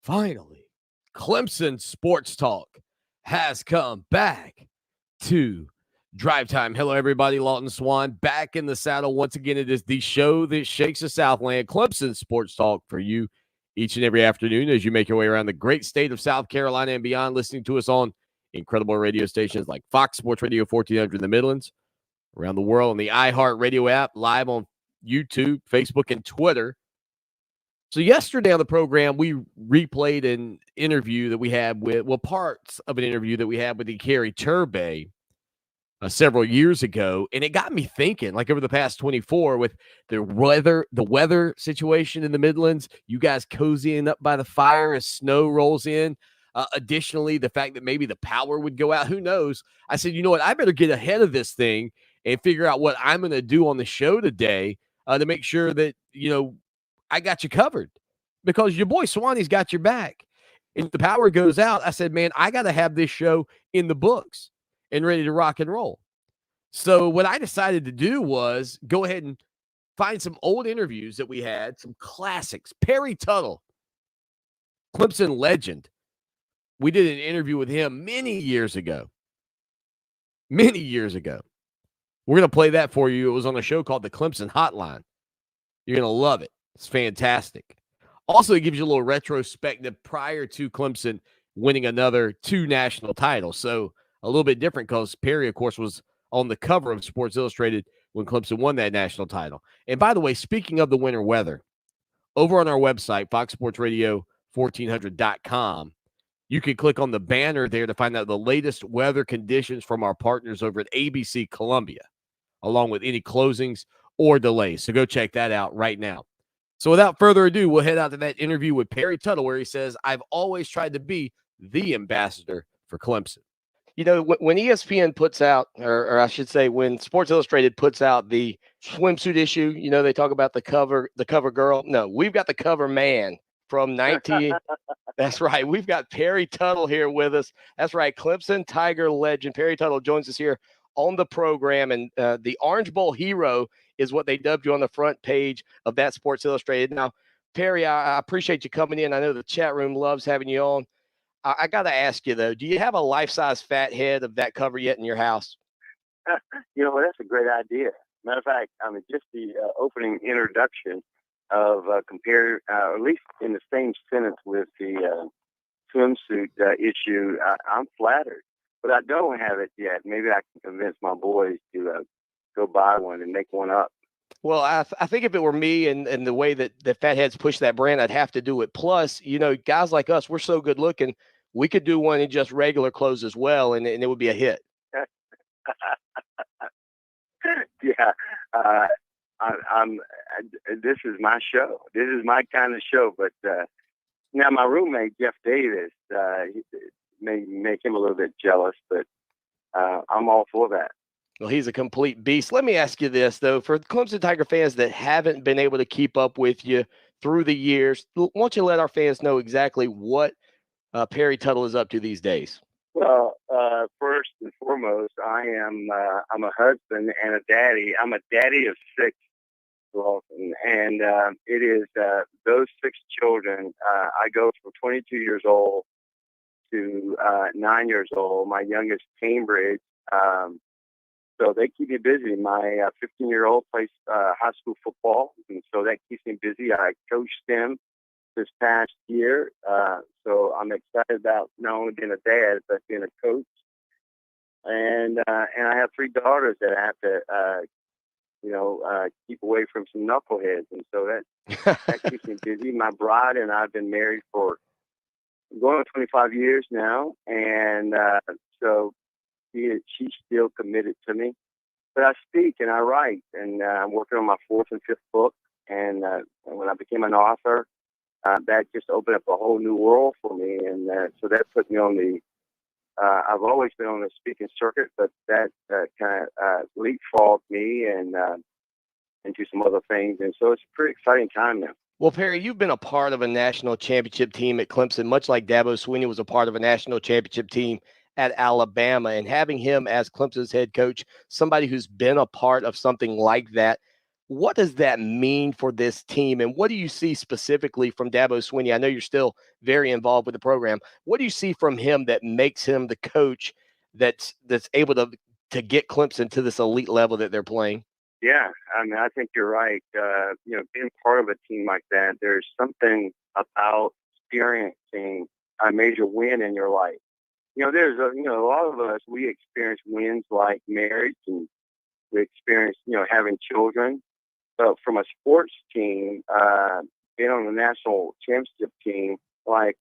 Finally, Clemson Sports Talk has come back to Drive Time. Hello, everybody. Lawton Swan back in the saddle once again. It is the show that shakes the Southland, Clemson Sports Talk, for you each and every afternoon as you make your way around the great state of South Carolina and beyond, listening to us on incredible radio stations like Fox Sports Radio 1400 in the Midlands, around the world on the iHeart Radio app, live on YouTube, Facebook, and Twitter. So yesterday on the program, we replayed an interview that we had parts of an interview that we had with the Carrie Turbay several years ago. And it got me thinking, like over the past 24 with the weather situation in the Midlands, you guys cozying up by the fire as snow rolls in. Additionally, the fact that maybe the power would go out, who knows? I said, you know what? I better get ahead of this thing and figure out what I'm going to do on the show today to make sure that, I got you covered, because your boy Swanny's got your back. And if the power goes out, I said, man, I got to have this show in the books and ready to rock and roll. So what I decided to do was go ahead and find some old interviews that we had, some classics. Perry Tuttle, Clemson legend. We did an interview with him many years ago. We're going to play that for you. It was on a show called the Clemson Hotline. You're going to love it. It's fantastic. Also, it gives you a little retrospective prior to Clemson winning another 2 national titles. So a little bit different because Perry, of course, was on the cover of Sports Illustrated when Clemson won that national title. And by the way, speaking of the winter weather, over on our website, foxsportsradio1400.com, you can click on the banner there to find out the latest weather conditions from our partners over at ABC Columbia, along with any closings or delays. So go check that out right now. So without further ado, we'll head out to that interview with Perry Tuttle, where he says, I've always tried to be the ambassador for Clemson. When ESPN puts out, or I should say, when Sports Illustrated puts out the swimsuit issue, they talk about the cover girl. No, we've got the cover man from 19. That's right. We've got Perry Tuttle here with us. That's right. Clemson Tiger legend Perry Tuttle joins us here on the program, and the Orange Bowl hero is what they dubbed you on the front page of that Sports Illustrated. Now, Perry, I appreciate you coming in. I know the chat room loves having you on. I got to ask you, though, do you have a life-size fat head of that cover yet in your house? That's a great idea. Matter of fact, just the opening introduction of compare, at least in the same sentence with the swimsuit issue, I'm flattered. But I don't have it yet. Maybe I can convince my boys to go buy one and make one up. Well, I think if it were me and the way that the Fatheads push that brand, I'd have to do it. Plus, guys like us, we're so good looking, we could do one in just regular clothes as well, and it would be a hit. Yeah. This is my show. This is my kind of show. But now my roommate, Jeff Davis, may make him a little bit jealous, but I'm all for that. Well, he's a complete beast. Let me ask you this, though. For Clemson Tiger fans that haven't been able to keep up with you through the years, why don't you let our fans know exactly what Perry Tuttle is up to these days? Well, first and foremost, I'm a husband and a daddy. I'm a daddy of 6, Lawson, and it is those 6 children. I go from 22 years old to 9 years old. My youngest, Cambridge. So they keep me busy. My 15-year-old plays high school football, and so that keeps me busy. I coached them this past year, so I'm excited about not only being a dad, but being a coach. And I have 3 daughters that I have to, keep away from some knuckleheads, and so that keeps me busy. My bride and I have been married for going on 25 years now, and so she's still committed to me. But I speak and I write, and I'm working on my 4th and 5th book. And when I became an author, that just opened up a whole new world for me, and so that put me on the I've always been on the speaking circuit, but that kind of leapfrogged me and into some other things. And so it's a pretty exciting time now. Well, Perry, you've been a part of a national championship team at Clemson, much like Dabo Swinney was a part of a national championship team at Alabama. And having him as Clemson's head coach, somebody who's been a part of something like that, what does that mean for this team? And what do you see specifically from Dabo Swinney? I know you're still very involved with the program. What do you see from him that makes him the coach that's able to get Clemson to this elite level that they're playing? Yeah, I mean, I think you're right. Being part of a team like that, there's something about experiencing a major win in your life. There's a lot of us, we experience wins like marriage, and we experience, having children. But from a sports team, being on the national championship team like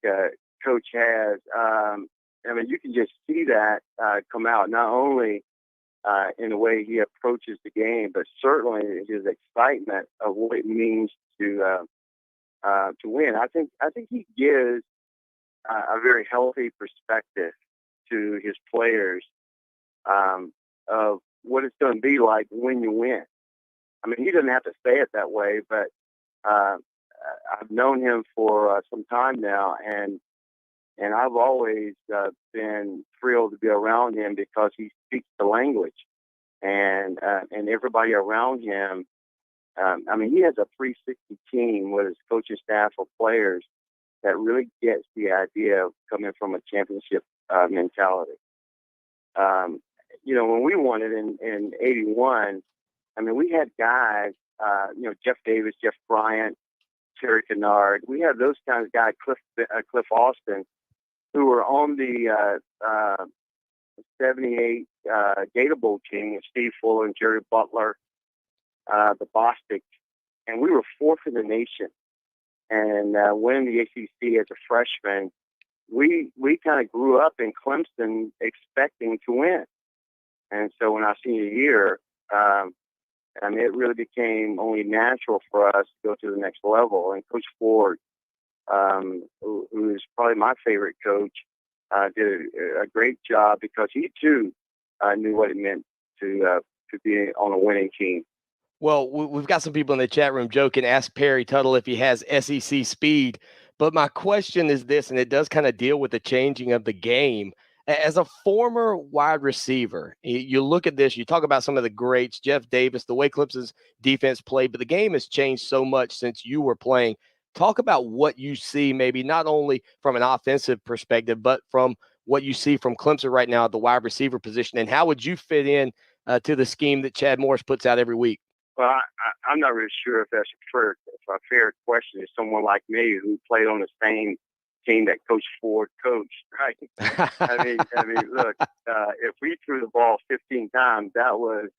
Coach has, you can just see that come out, not only in the way he approaches the game, but certainly his excitement of what it means to win. I think he gives a very healthy perspective to his players of what it's going to be like when you win. I mean, he doesn't have to say it that way, but I've known him for some time now, and I've always been thrilled to be around him because he speaks the language, and everybody around him. He has a 360 team with his coaching staff of players that really gets the idea of coming from a championship mentality. When we won it in '81, we had guys, Jeff Davis, Jeff Bryant, Terry Kennard. We had those kinds of guys, Cliff Austin, who were on the 78 Gator Bowl team with Steve Fuller and Jerry Butler, the Bostick, and we were fourth in the nation. And winning the ACC as a freshman, we kind of grew up in Clemson expecting to win. And so when our senior year, it really became only natural for us to go to the next level. And Coach Ford, who is probably my favorite coach, did a great job because he too knew what it meant to be on a winning team. Well, we've got some people in the chat room joking, ask Perry Tuttle if he has SEC speed. But my question is this, and it does kind of deal with the changing of the game. As a former wide receiver, you look at this, you talk about some of the greats, Jeff Davis, the way Clemson's defense played, but the game has changed so much since you were playing. Talk about what you see, maybe not only from an offensive perspective, but from what you see from Clemson right now at the wide receiver position, and how would you fit in to the scheme that Chad Morris puts out every week? Well, I'm not really sure if that's a fair question to someone like me who played on the same team that Coach Ford coached, right? Look, if we threw the ball 15 times, that was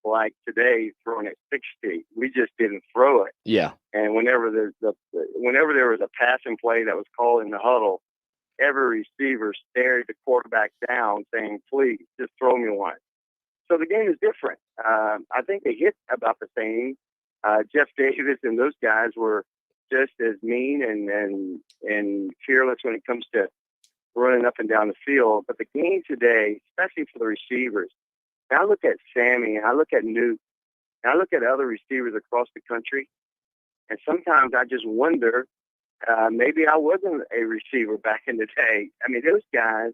like today throwing it 60. We just didn't throw it. Yeah. And whenever there was a passing play that was called in the huddle, every receiver stared the quarterback down saying, please, just throw me one. So the game is different. I think they hit about the same. Jeff Davis and those guys were just as mean and fearless when it comes to running up and down the field. But the game today, especially for the receivers, and I look at Sammy, and I look at Nuke, and I look at other receivers across the country, and sometimes I just wonder, maybe I wasn't a receiver back in the day. Those guys,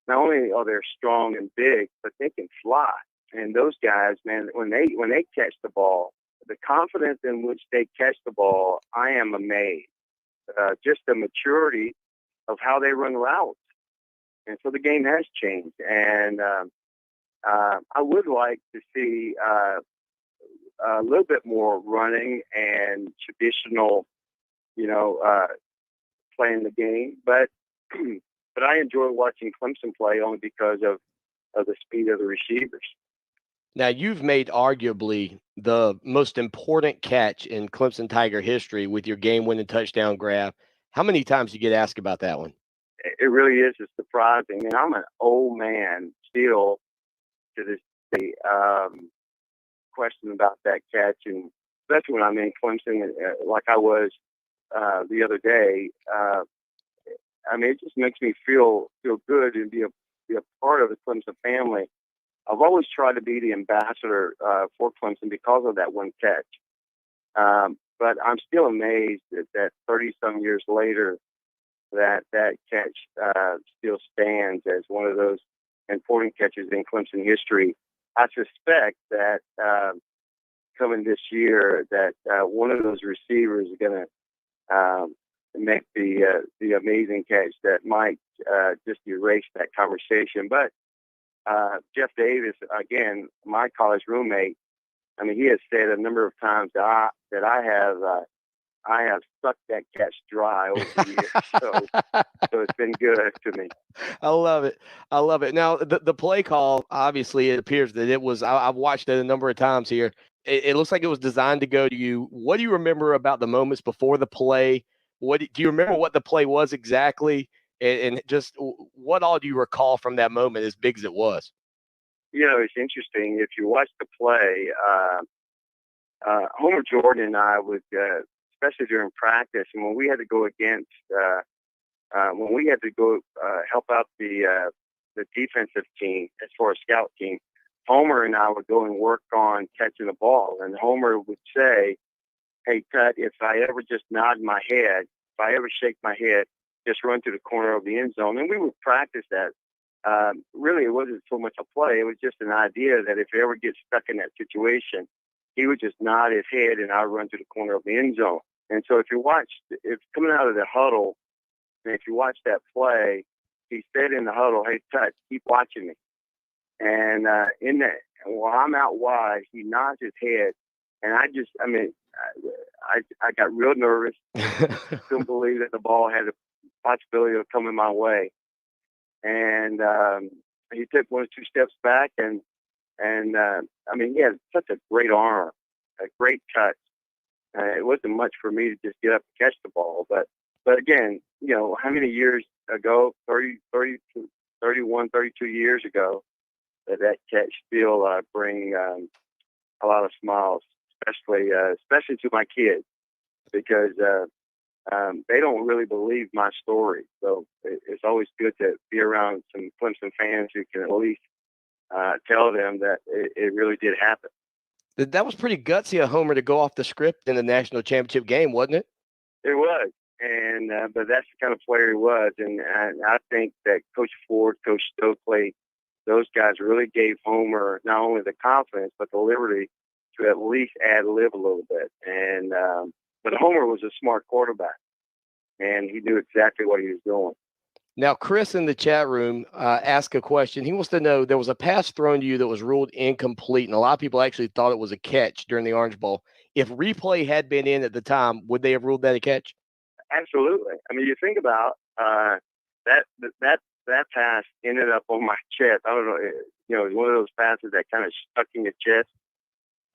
not only are they strong and big, but they can fly. And those guys, man, when they catch the ball, the confidence in which they catch the ball, I am amazed. Just the maturity of how they run routes. And so the game has changed. And I would like to see a little bit more running and traditional, playing the game. But I enjoy watching Clemson play only because of the speed of the receivers. Now, you've made arguably the most important catch in Clemson Tiger history with your game-winning touchdown grab. How many times do you get asked about that one? It really is surprising. And I'm an old man still to this day, question about that catch, and especially when I'm in Clemson, like I was the other day. It just makes me feel good and be be a part of the Clemson family. I've always tried to be the ambassador for Clemson because of that one catch. But I'm still amazed that 30-some years later, that catch still stands as one of those important catches in Clemson history. I suspect that coming this year, that one of those receivers is going to make the amazing catch that might just erase that conversation. But Jeff Davis, again, my college roommate, I mean, he has said a number of times that I have sucked that catch dry over the years. So it's been good to me. I love it. I love it. Now, the play call, obviously, it appears that it was, I've watched it a number of times here. It looks like it was designed to go to you. What do you remember about the moments before the play? Do you remember what the play was exactly? And just what all do you recall from that moment, as big as it was? You know, it's interesting. If you watch the play, Homer Jordan and I would, especially during practice, and when we had to go against, when we had to go help out the defensive team as far as scout team, Homer and I would go and work on catching the ball. And Homer would say, "Hey, Tut, if I ever just nod my head, if I ever shake my head, just run to the corner of the end zone." And we would practice that. Really, it wasn't so much a play. It was just an idea that if he ever gets stuck in that situation, he would just nod his head and I'd run to the corner of the end zone. And so if coming out of the huddle, and if you watch that play, he said in the huddle, "Hey, Tut, keep watching me." And while I'm out wide, he nods his head. And I got real nervous. Couldn't believe that the ball had a possibility of coming my way. And he took 1 or 2 steps back, and he had such a great arm, a great touch. It wasn't much for me to just get up and catch the ball, but again, you know, how many years ago, 31, 32 years ago, that catch still bring a lot of smiles, especially to my kids, because they don't really believe my story. So it's always good to be around some Clemson fans who can at least tell them that it really did happen. That was pretty gutsy of Homer to go off the script in the national championship game, wasn't it? It was, and but that's the kind of player he was, and I think that Coach Ford, Coach Stokely, those guys really gave Homer not only the confidence but the liberty to at least ad-lib a little bit. And but Homer was a smart quarterback, and he knew exactly what he was doing. Now, Chris in the chat room asked a question. He wants to know, there was a pass thrown to you that was ruled incomplete, and a lot of people actually thought it was a catch during the Orange Bowl. If replay had been in at the time, would they have ruled that a catch? Absolutely. I mean, you think about that pass ended up on my chest. I don't know, you know, it was one of those passes that kind of stuck in your chest,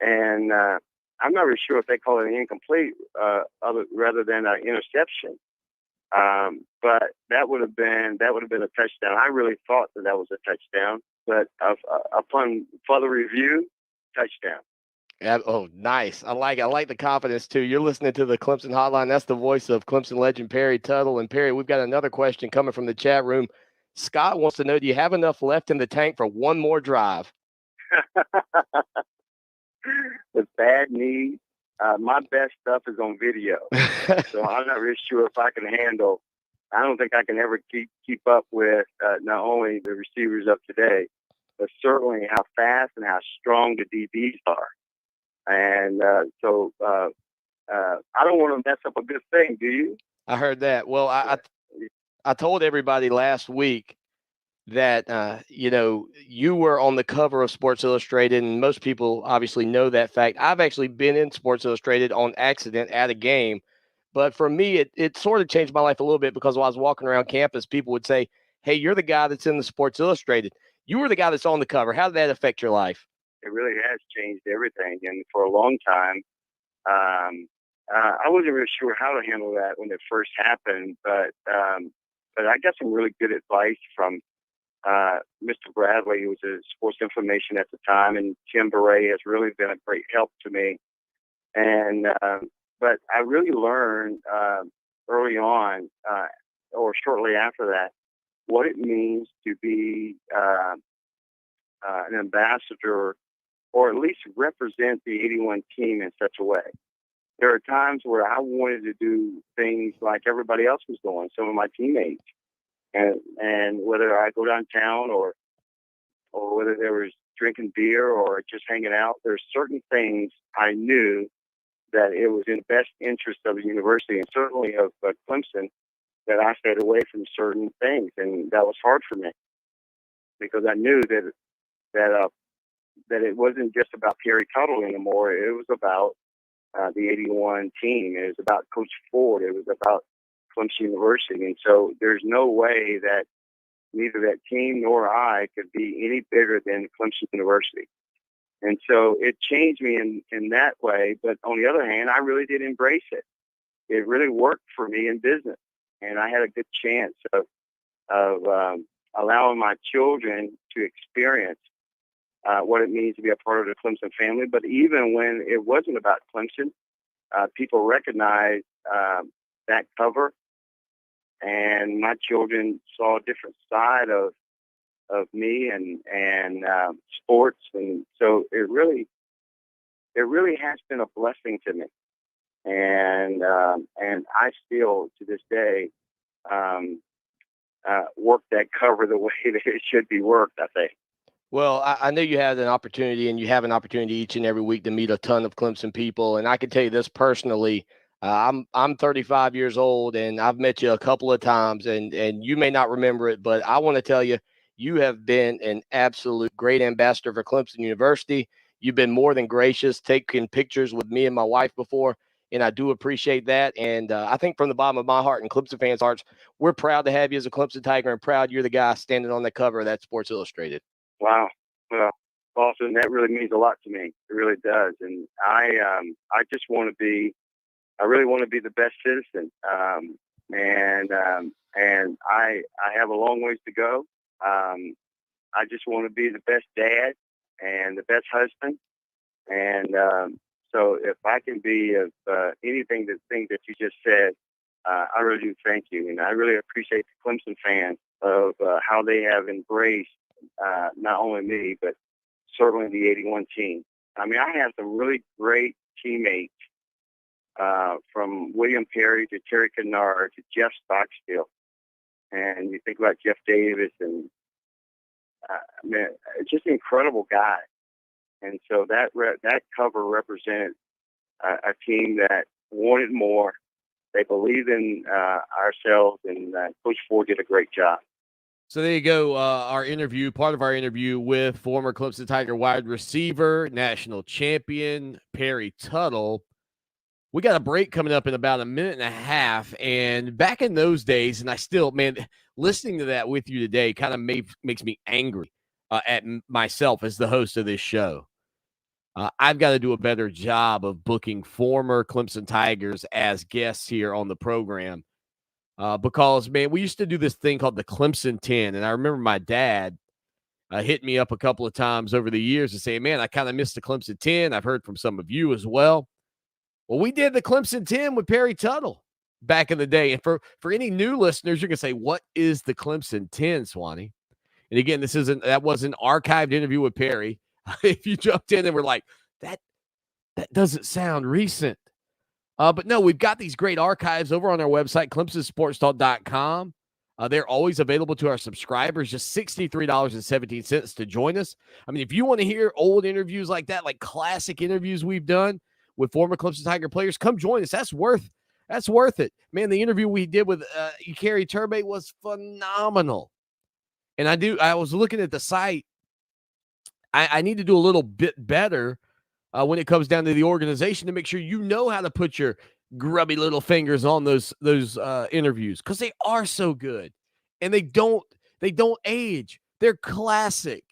and I'm not really sure if they call it an incomplete rather than an interception. But that would have been a touchdown. I really thought that was a touchdown, but upon further review, touchdown. Yeah, oh, nice. I like the confidence too. You're listening to the Clemson Hotline. That's the voice of Clemson legend Perry Tuttle. And Perry, we've got another question coming from the chat room. Scott wants to know, do you have enough left in the tank for one more drive? With bad knees, my best stuff is on video, so I'm not really sure if I can handle. I don't think I can ever keep up with not only the receivers of today, but certainly how fast and how strong the DBs are. And so I don't want to mess up a good thing, do you? I heard that. Well, I told everybody last week that, you know, you were on the cover of Sports Illustrated, and most people obviously know that fact. I've actually been in Sports Illustrated on accident at a game. But for me, it sort of changed my life a little bit, because while I was walking around campus, people would say, "Hey, you're the guy that's in the Sports Illustrated. You were the guy that's on the cover." How did that affect your life? It really has changed everything. And for a long time, I wasn't really sure how to handle that when it first happened. But I got some really good advice from Mr. Bradley, who was a sports information at the time, and Tim Beret has really been a great help to me. And but I really learned early on, or shortly after that, what it means to be an ambassador, or at least represent the 81 team in such a way. There are times where I wanted to do things like everybody else was doing, some of my teammates, and whether I go downtown or whether there was drinking beer or just hanging out, there's certain things I knew that it was in the best interest of the university and certainly of Clemson that I stayed away from certain things, and that was hard for me because I knew that it wasn't just about Perry Tuttle anymore. It was about the 81 team. It was about Coach Ford. It was about Clemson University. And so there's no way that neither that team nor I could be any bigger than Clemson University. And so it changed me in that way. But on the other hand, I really did embrace it. It really worked for me in business. And I had a good chance of allowing my children to experience what it means to be a part of the Clemson family. But even when it wasn't about Clemson, people recognized that cover, and my children saw a different side of me and sports. And so it really has been a blessing to me. And I still, to this day, work that cover the way that it should be worked, I think. Well, I know you had an opportunity, and you have an opportunity each and every week to meet a ton of Clemson people. And I can tell you this personally, I'm 35 years old, and I've met you a couple of times, and you may not remember it, but I want to tell you, you have been an absolute great ambassador for Clemson University. You've been more than gracious, taking pictures with me and my wife before, and I do appreciate that. And I think from the bottom of my heart and Clemson fans' hearts, we're proud to have you as a Clemson Tiger, and proud you're the guy standing on the cover of that Sports Illustrated. Wow. Well, Austin, that really means a lot to me. It really does. And I really want to be the best citizen. And I have a long ways to go. I just want to be the best dad and the best husband. And so if I can be of anything that you just said, I really do thank you. And I really appreciate the Clemson fans of how they have embraced not only me, but certainly the 81 team. I mean, I have some really great teammates, from William Perry to Terry Kennard to Jeff Stockstill. And you think about Jeff Davis, and just an incredible guy. And so that cover represented a team that wanted more. They believed in ourselves, and Coach Ford did a great job. So there you go. Part of our interview with former Clemson Tiger wide receiver, national champion, Perry Tuttle. We got a break coming up in about a minute and a half. And back in those days, and I still, man, listening to that with you today kind of makes me angry at myself as the host of this show. I've got to do a better job of booking former Clemson Tigers as guests here on the program. Because, man, we used to do this thing called the Clemson 10. And I remember my dad hit me up a couple of times over the years and say, man, I kind of missed the Clemson 10. I've heard from some of you as well. Well, we did the Clemson 10 with Perry Tuttle back in the day. And for any new listeners, you're going to say, what is the Clemson 10, Swanny? And again, that was an archived interview with Perry. If you jumped in and were like, that doesn't sound recent. But no, we've got these great archives over on our website, ClemsonSportsTalk.com. They're always available to our subscribers, just $63.17 to join us. I mean, if you want to hear old interviews like that, like classic interviews we've done with former Clemson Tiger players, come join us. That's worth it. Man, the interview we did with Ikari Turbe was phenomenal. And I was looking at the site. I need to do a little bit better when it comes down to the organization to make sure you know how to put your grubby little fingers on those interviews, because they are so good and they don't age. They're classic.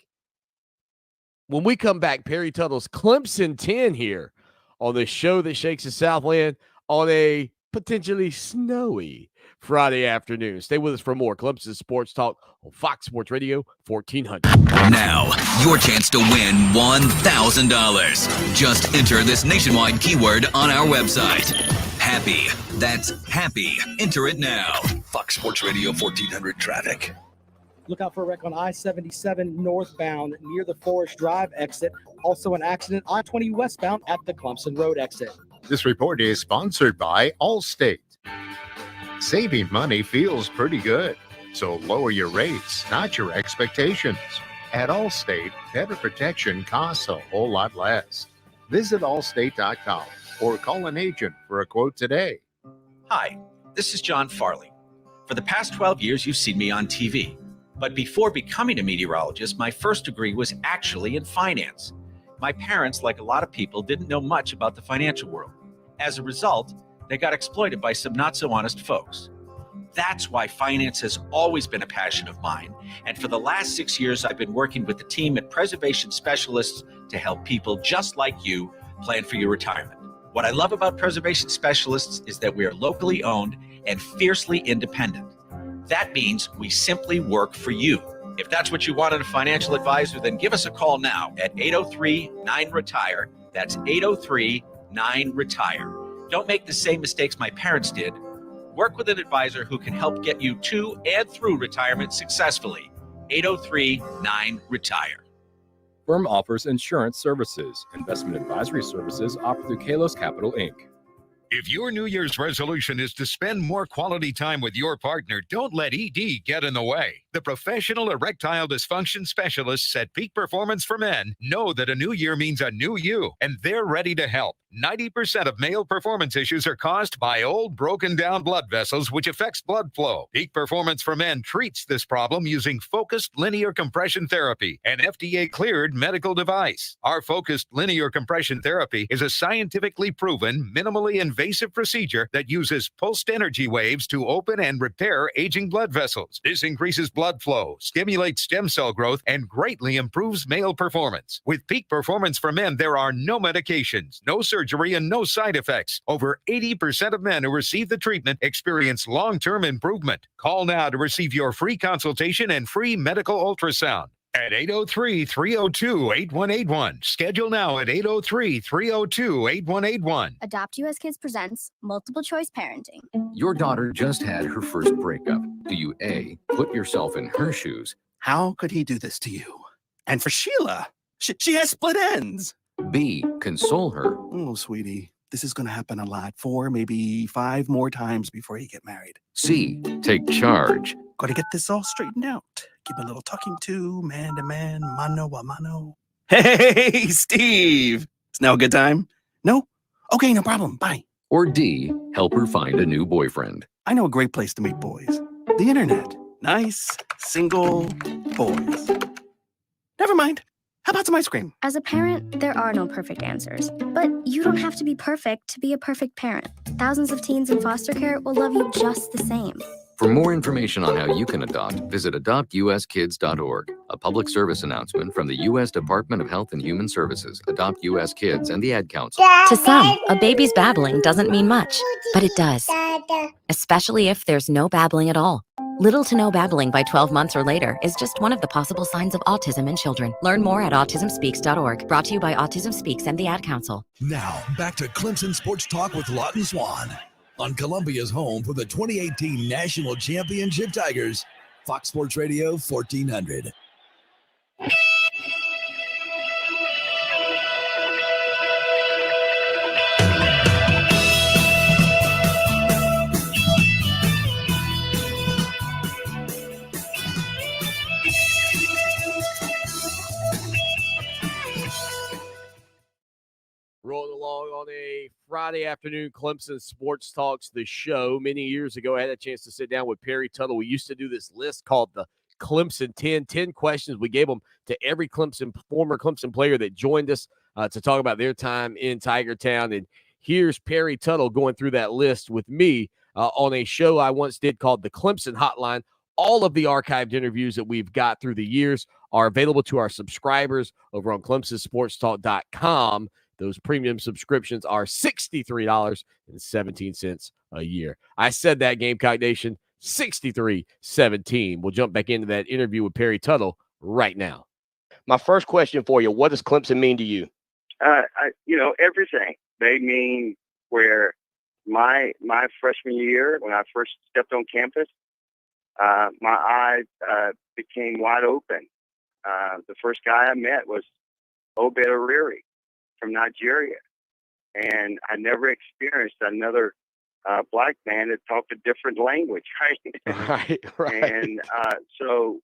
When we come back, Perry Tuttle's Clemson 10 here on the show that shakes the Southland on a potentially snowy Friday afternoon. Stay with us for more Clemson Sports Talk on Fox Sports Radio 1400. Now, your chance to win $1,000. Just enter this nationwide keyword on our website. Happy. That's happy. Enter it now. Fox Sports Radio 1400 traffic. Look out for a wreck on I-77 northbound near the Forest Drive exit. Also an accident I-20 westbound at the Clemson Road exit. This report is sponsored by Allstate. Saving money feels pretty good, so lower your rates, not your expectations. At Allstate, better protection costs a whole lot less. Visit allstate.com or call an agent for a quote today. Hi, this is John Farley. For the past 12 years, you've seen me on TV. But before becoming a meteorologist, my first degree was actually in finance. My parents, like a lot of people, didn't know much about the financial world. As a result, they got exploited by some not-so-honest folks. That's why finance has always been a passion of mine. And for the last 6 years, I've been working with the team at Preservation Specialists to help people just like you plan for your retirement. What I love about Preservation Specialists is that we are locally owned and fiercely independent. That means we simply work for you. If that's what you want in a financial advisor, then give us a call now at 803-9-RETIRE. That's 803-9-RETIRE. Don't make the same mistakes my parents did. Work with an advisor who can help get you to and through retirement successfully. 803-9-RETIRE. Firm offers insurance services. Investment advisory services offered through Kalos Capital, Inc. If your New Year's resolution is to spend more quality time with your partner, don't let ED get in the way. The professional erectile dysfunction specialists at Peak Performance for Men know that a new year means a new you, and they're ready to help. 90% of male performance issues are caused by old, broken down blood vessels, which affects blood flow. Peak Performance for Men treats this problem using focused linear compression therapy, an FDA-cleared medical device. Our focused linear compression therapy is a scientifically proven, minimally invasive procedure that uses pulsed energy waves to open and repair aging blood vessels. This increases blood flow, stimulates stem cell growth, and greatly improves male performance. With Peak Performance for Men, there are no medications, no surgery, and no side effects. Over 80% of men who receive the treatment experience long-term improvement. Call now to receive your free consultation and free medical ultrasound at 803-302-8181. Schedule now at 803-302-8181. Adopt US Kids presents Multiple Choice Parenting. Your daughter just had her first breakup. Do you A, put yourself in her shoes? How could he do this to you? And for Sheila, she has split ends. B, console her. Oh, sweetie, this is going to happen a lot. 4, maybe 5 more times before you get married. C, take charge. Got to get this all straightened out. Give a little talking to, man to man, mano a mano. Hey, Steve. It's now a good time? No? Okay, no problem. Bye. Or D, help her find a new boyfriend. I know a great place to meet boys. The internet. Nice, single boys. Never mind. How about some ice cream? As a parent, there are no perfect answers. But you don't have to be perfect to be a perfect parent. Thousands of teens in foster care will love you just the same. For more information on how you can adopt, visit adoptuskids.org. A public service announcement from the U.S. Department of Health and Human Services, Adopt U.S. Kids, and the Ad Council. To some, a baby's babbling doesn't mean much, but it does. Especially if there's no babbling at all. Little to no babbling by 12 months or later is just one of the possible signs of autism in children. Learn more at autismspeaks.org. Brought to you by Autism Speaks and the Ad Council. Now, back to Clemson Sports Talk with Lawton Swan on Columbia's home for the 2018 National Championship Tigers, Fox Sports Radio 1400. Rolling along on a Friday afternoon, Clemson Sports Talks, the show. Many years ago, I had a chance to sit down with Perry Tuttle. We used to do this list called the Clemson 10 questions. We gave them to every former Clemson player that joined us to talk about their time in Tiger Town. And here's Perry Tuttle going through that list with me on a show I once did called the Clemson Hotline. All of the archived interviews that we've got through the years are available to our subscribers over on ClemsonSportsTalk.com. Those premium subscriptions are $63.17 a year. I said that, Gamecock Nation, $63.17. We'll jump back into that interview with Perry Tuttle right now. My first question for you, what does Clemson mean to you? Everything. They mean where my freshman year, when I first stepped on campus, my eyes became wide open. The first guy I met was Obed Oriri from Nigeria. And I never experienced another black man that talked a different language, right? Right. And so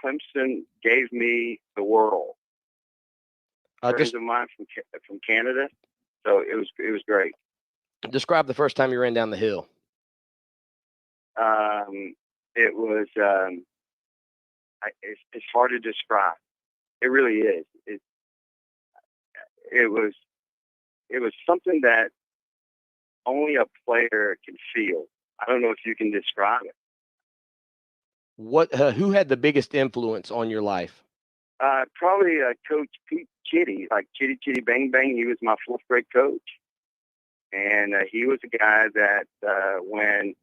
Clemson gave me the world. Friends of mine from Canada, so it was great. Describe the first time you ran down the hill. It was it's hard to describe. It really is. It was something that only a player can feel. I don't know if you can describe it. Who had the biggest influence on your life? Probably Coach Pete Chitty, like Chitty Chitty Bang Bang. He was my fourth grade coach. And he was a guy that when it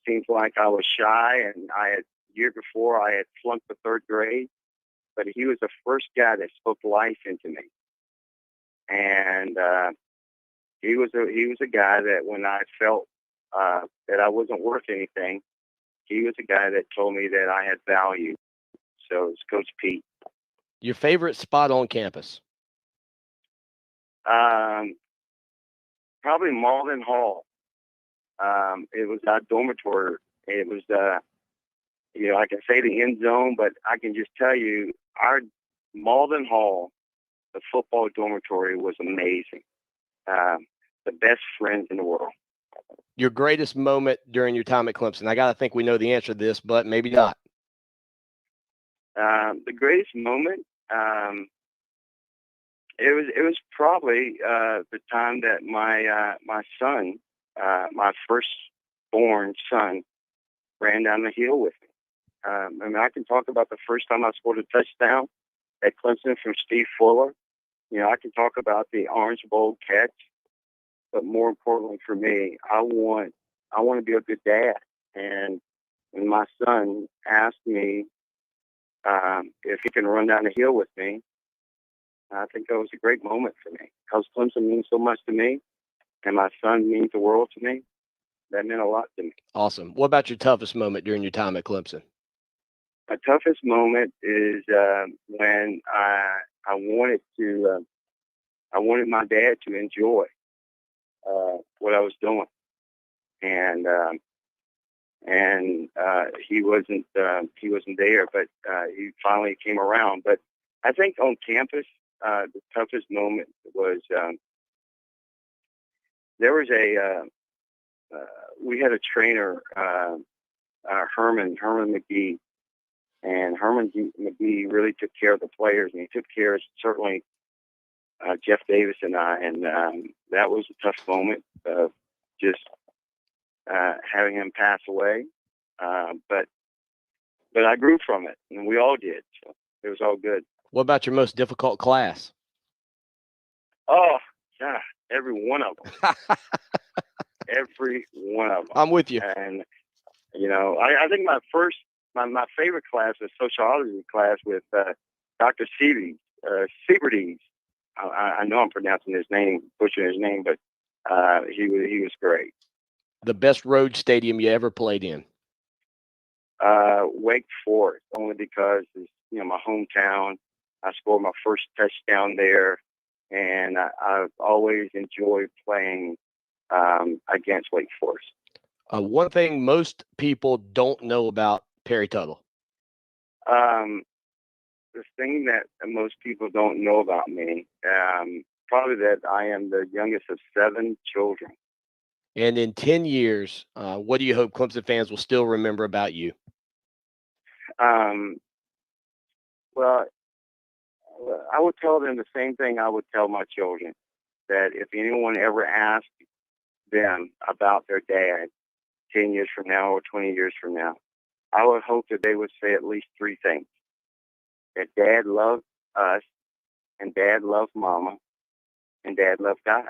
seems like I was shy and year before I had flunked the third grade, but he was the first guy that spoke life into me. And he was a guy that when I felt that I wasn't worth anything, he was a guy that told me that I had value. So it's Coach Pete. Your favorite spot on campus? Probably Malden Hall. It was our dormitory. It was, I can say the end zone, but I can just tell you our Malden Hall, the football dormitory, was amazing. The best friends in the world. Your greatest moment during your time at Clemson? I got to think we know the answer to this, but maybe not. The greatest moment, it was probably the time that my son, my firstborn son, ran down the hill with me. I can talk about the first time I scored a touchdown at Clemson from Steve Fuller. I can talk about the Orange Bowl catch, but more importantly for me, I want to be a good dad. And when my son asked me if he can run down the hill with me, I think that was a great moment for me because Clemson means so much to me, and my son means the world to me. That meant a lot to me. Awesome. What about your toughest moment during your time at Clemson? My toughest moment is when I wanted my dad to enjoy what I was doing, and he wasn't there, but he finally came around. But I think on campus, the toughest moment was there was we had a trainer, Herman McGee, and Herman McGee really took care of the players, and he took care of certainly Jeff Davis and I, and that was a tough moment of just having him pass away. But I grew from it, and we all did. So it was all good. What about your most difficult class? Oh, yeah, every one of them. Every one of them. I'm with you. And, I think my favorite class was sociology class with Dr. Sieberdes. I know I'm pronouncing his name, butchering his name, but he was great. The best road stadium you ever played in? Wake Forest, only because it's my hometown. I scored my first touchdown there, and I've always enjoyed playing against Wake Forest. One thing most people don't know about Perry Tuttle. The thing that most people don't know about me, probably that I am the youngest of 7 children. And in 10 years, what do you hope Clemson fans will still remember about you? Well, I would tell them the same thing I would tell my children, that if anyone ever asked them about their dad 10 years from now or 20 years from now, I would hope that they would say at least 3 things. That Dad loved us, and Dad loved Mama, and Dad loved God.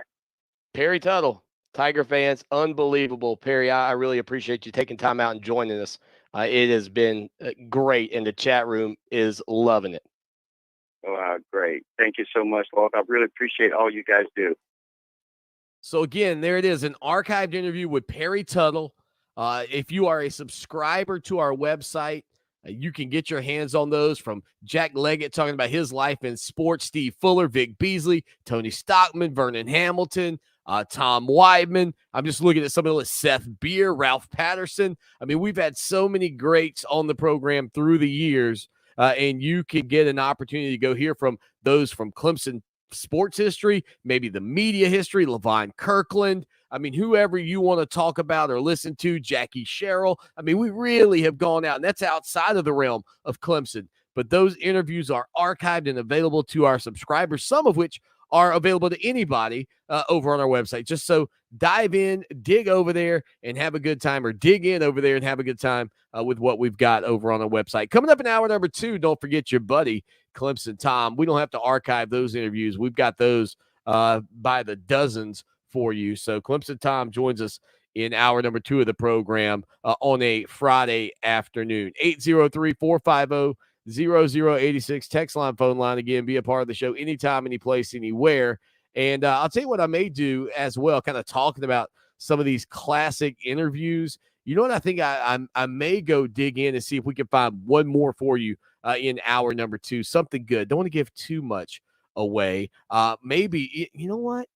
Perry Tuttle, Tiger fans, unbelievable. Perry, I really appreciate you taking time out and joining us. It has been great, and the chat room is loving it. Great. Thank you so much, Walt. I really appreciate all you guys do. So, again, there it is, an archived interview with Perry Tuttle. If you are a subscriber to our website, You can get your hands on those from Jack Leggett talking about his life in sports, Steve Fuller, Vic Beasley, Tony Stockman, Vernon Hamilton, Tom Weidman. I'm just looking at some of the list. Seth Beer, Ralph Patterson. I mean, we've had so many greats on the program through the years, and you can get an opportunity to go hear from those from Clemson sports history, maybe the media history, Levon Kirkland. I mean, whoever you want to talk about or listen to, Jackie Sherrill. I mean, we really have gone out, and that's outside of the realm of Clemson. But those interviews are archived and available to our subscribers, some of which are available to anybody over on our website. Just so dive in, dig over there, and have a good time, or dig in over there and have a good time with what we've got over on our website. Coming up in hour number 2, don't forget your buddy, Clemson Tom. We don't have to archive those interviews. We've got those by the dozens for you. So Clemson Tom joins us in hour number 2 of the program on a Friday afternoon. 803-450-0086 text line, phone line. Again, be a part of the show anytime, any place, anywhere. And I'll tell you what I may do as well, kind of talking about some of these classic interviews. You know what I think? I may go dig in and see if we can find one more for you in hour number 2. Something good. Don't want to give too much away. Maybe, you know what?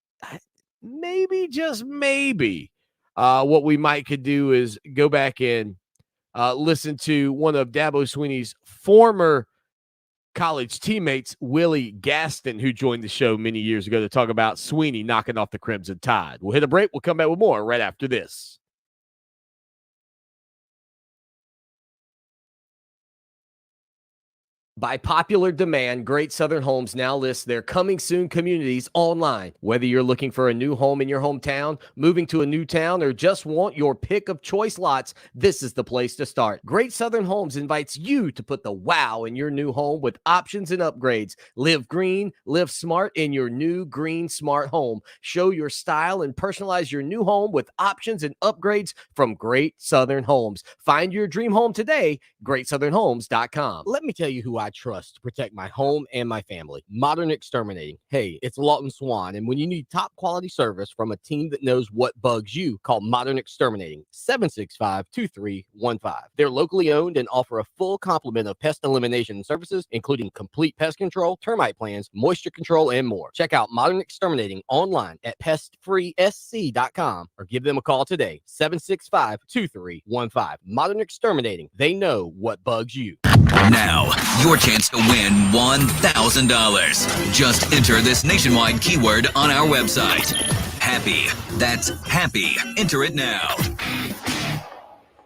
Maybe, just maybe, what we might could do is go back and listen to one of Dabo Swinney's former college teammates, Willie Gaston, who joined the show many years ago to talk about Swinney knocking off the Crimson Tide. We'll hit a break. We'll come back with more right after this. By popular demand, Great Southern Homes now lists their coming soon communities online. Whether you're looking for a new home in your hometown, moving to a new town, or just want your pick of choice lots, this is the place to start. Great Southern Homes invites you to put the wow in your new home with options and upgrades. Live green, live smart in your new green smart home. Show your style and personalize your new home with options and upgrades from Great Southern Homes. Find your dream home today, greatsouthernhomes.com. Let me tell you who I trust to protect my home and my family. Modern Exterminating. Hey, it's Lawton Swan, and when you need top quality service from a team that knows what bugs you, call Modern Exterminating, 765-2315. They're locally owned and offer a full complement of pest elimination services, including complete pest control, termite plans, moisture control, and more. Check out Modern Exterminating online at pestfreesc.com or give them a call today, 765-2315. Modern Exterminating. They know what bugs you. Now, your chance to win $1,000. Just enter this nationwide keyword on our website. Happy. That's happy. Enter it now.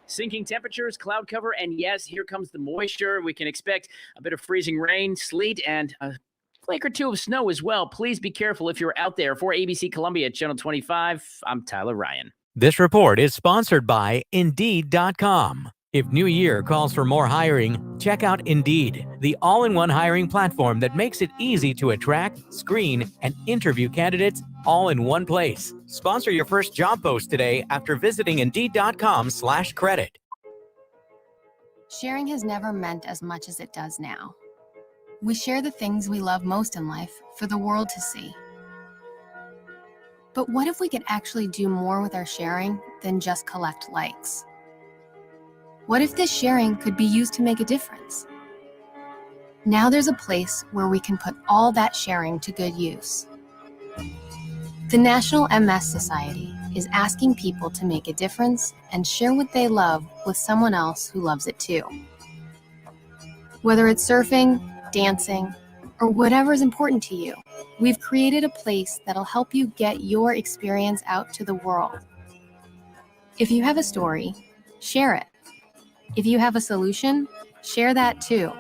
Sinking temperatures, cloud cover, and yes, here comes the moisture. We can expect a bit of freezing rain, sleet, and a flake or two of snow as well. Please be careful if you're out there. For ABC Columbia Channel 25, I'm Tyler Ryan. This report is sponsored by Indeed.com. If New Year calls for more hiring, check out Indeed, the all-in-one hiring platform that makes it easy to attract, screen, and interview candidates all in one place. Sponsor your first job post today after visiting Indeed.com/credit. Sharing has never meant as much as it does now. We share the things we love most in life for the world to see. But what if we could actually do more with our sharing than just collect likes? What if this sharing could be used to make a difference? Now there's a place where we can put all that sharing to good use. The National MS Society is asking people to make a difference and share what they love with someone else who loves it too. Whether it's surfing, dancing, or whatever is important to you, we've created a place that'll help you get your experience out to the world. If you have a story, share it. If you have a solution, share that too.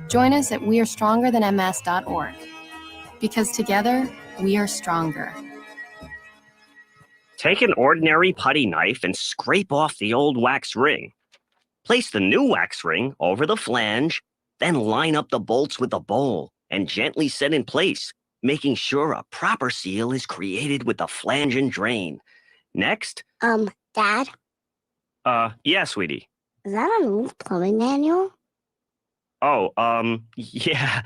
Join us at wearestrongerthanms.org, because together we are stronger. Take an ordinary putty knife and scrape off the old wax ring. Place the new wax ring over the flange, then line up the bolts with the bowl and gently set in place, making sure a proper seal is created with the flange and drain. Next. Dad? Yeah, sweetie. Is that an old plumbing manual? Oh, yeah,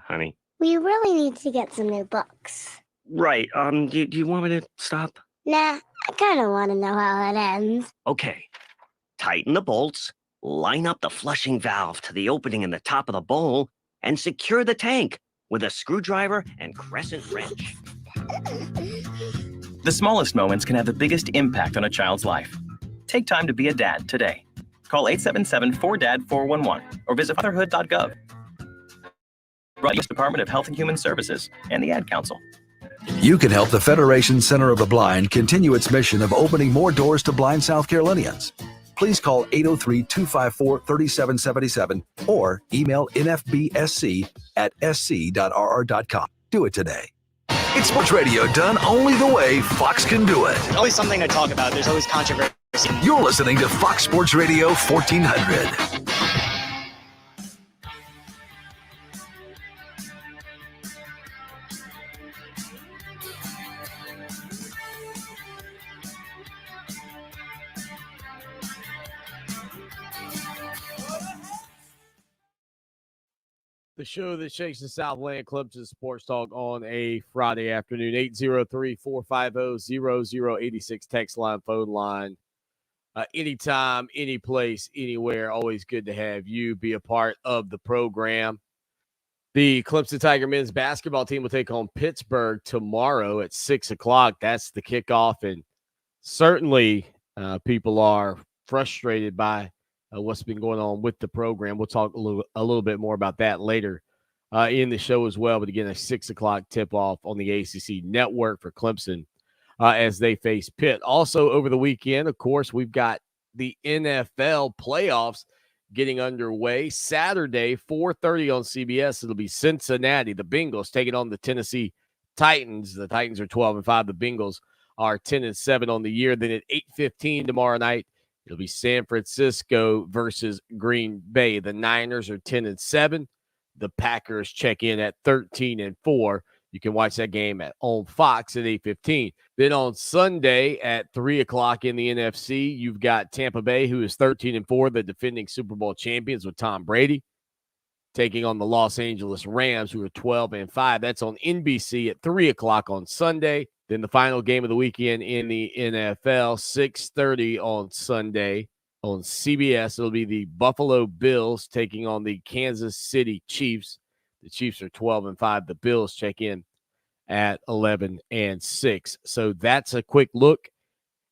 honey. We really need to get some new books. Right, do you want me to stop? Nah, I kind of want to know how it ends. Okay. Tighten the bolts, Line up the flushing valve to the opening in the top of the bowl and secure the tank with a screwdriver and crescent wrench. The smallest moments can have the biggest impact on a child's life. Take time to be a dad today. Call 877-4DAD-411 or visit fatherhood.gov. Brought to you by the Department of Health and Human Services and the Ad Council. You can help the Federation Center of the Blind continue its mission of opening more doors to blind South Carolinians. Please call 803-254-3777 or email nfbsc@sc.rr.com. Do it today. It's sports radio done only the way Fox can do it. There's always something to talk about. There's always controversy. You're listening to Fox Sports Radio 1400. The show that shakes the Southland, Clemson Sports Talk on a Friday afternoon. 803-450-0086 text line, phone line. Anytime, any place, anywhere. Always good to have you be a part of the program. The Clemson Tiger men's basketball team will take on Pittsburgh tomorrow at 6 o'clock. That's the kickoff, and certainly people are frustrated by what's been going on with the program. We'll talk a little bit more about that later in the show as well. But again, a 6 o'clock tip-off on the ACC network for Clemson as they face Pitt. Also over the weekend, of course, we've got the NFL playoffs getting underway. Saturday, 4:30 on CBS, it'll be Cincinnati, the Bengals, taking on the Tennessee Titans. The Titans are 12-5. The Bengals are 10-7 on the year. Then at 8:15 tomorrow night, it'll be San Francisco versus Green Bay. The Niners are 10-7. The Packers check in at 13-4. You can watch that game on Fox at 8:15. Then on Sunday at 3 o'clock in the NFC, you've got Tampa Bay, who is 13-4, the defending Super Bowl champions with Tom Brady, taking on the Los Angeles Rams, who are 12-5. That's on NBC at 3 o'clock on Sunday. Then the final game of the weekend in the NFL, 6:30 on Sunday on CBS. It'll be the Buffalo Bills taking on the Kansas City Chiefs. The Chiefs are 12-5. The Bills check in at 11-6. So that's a quick look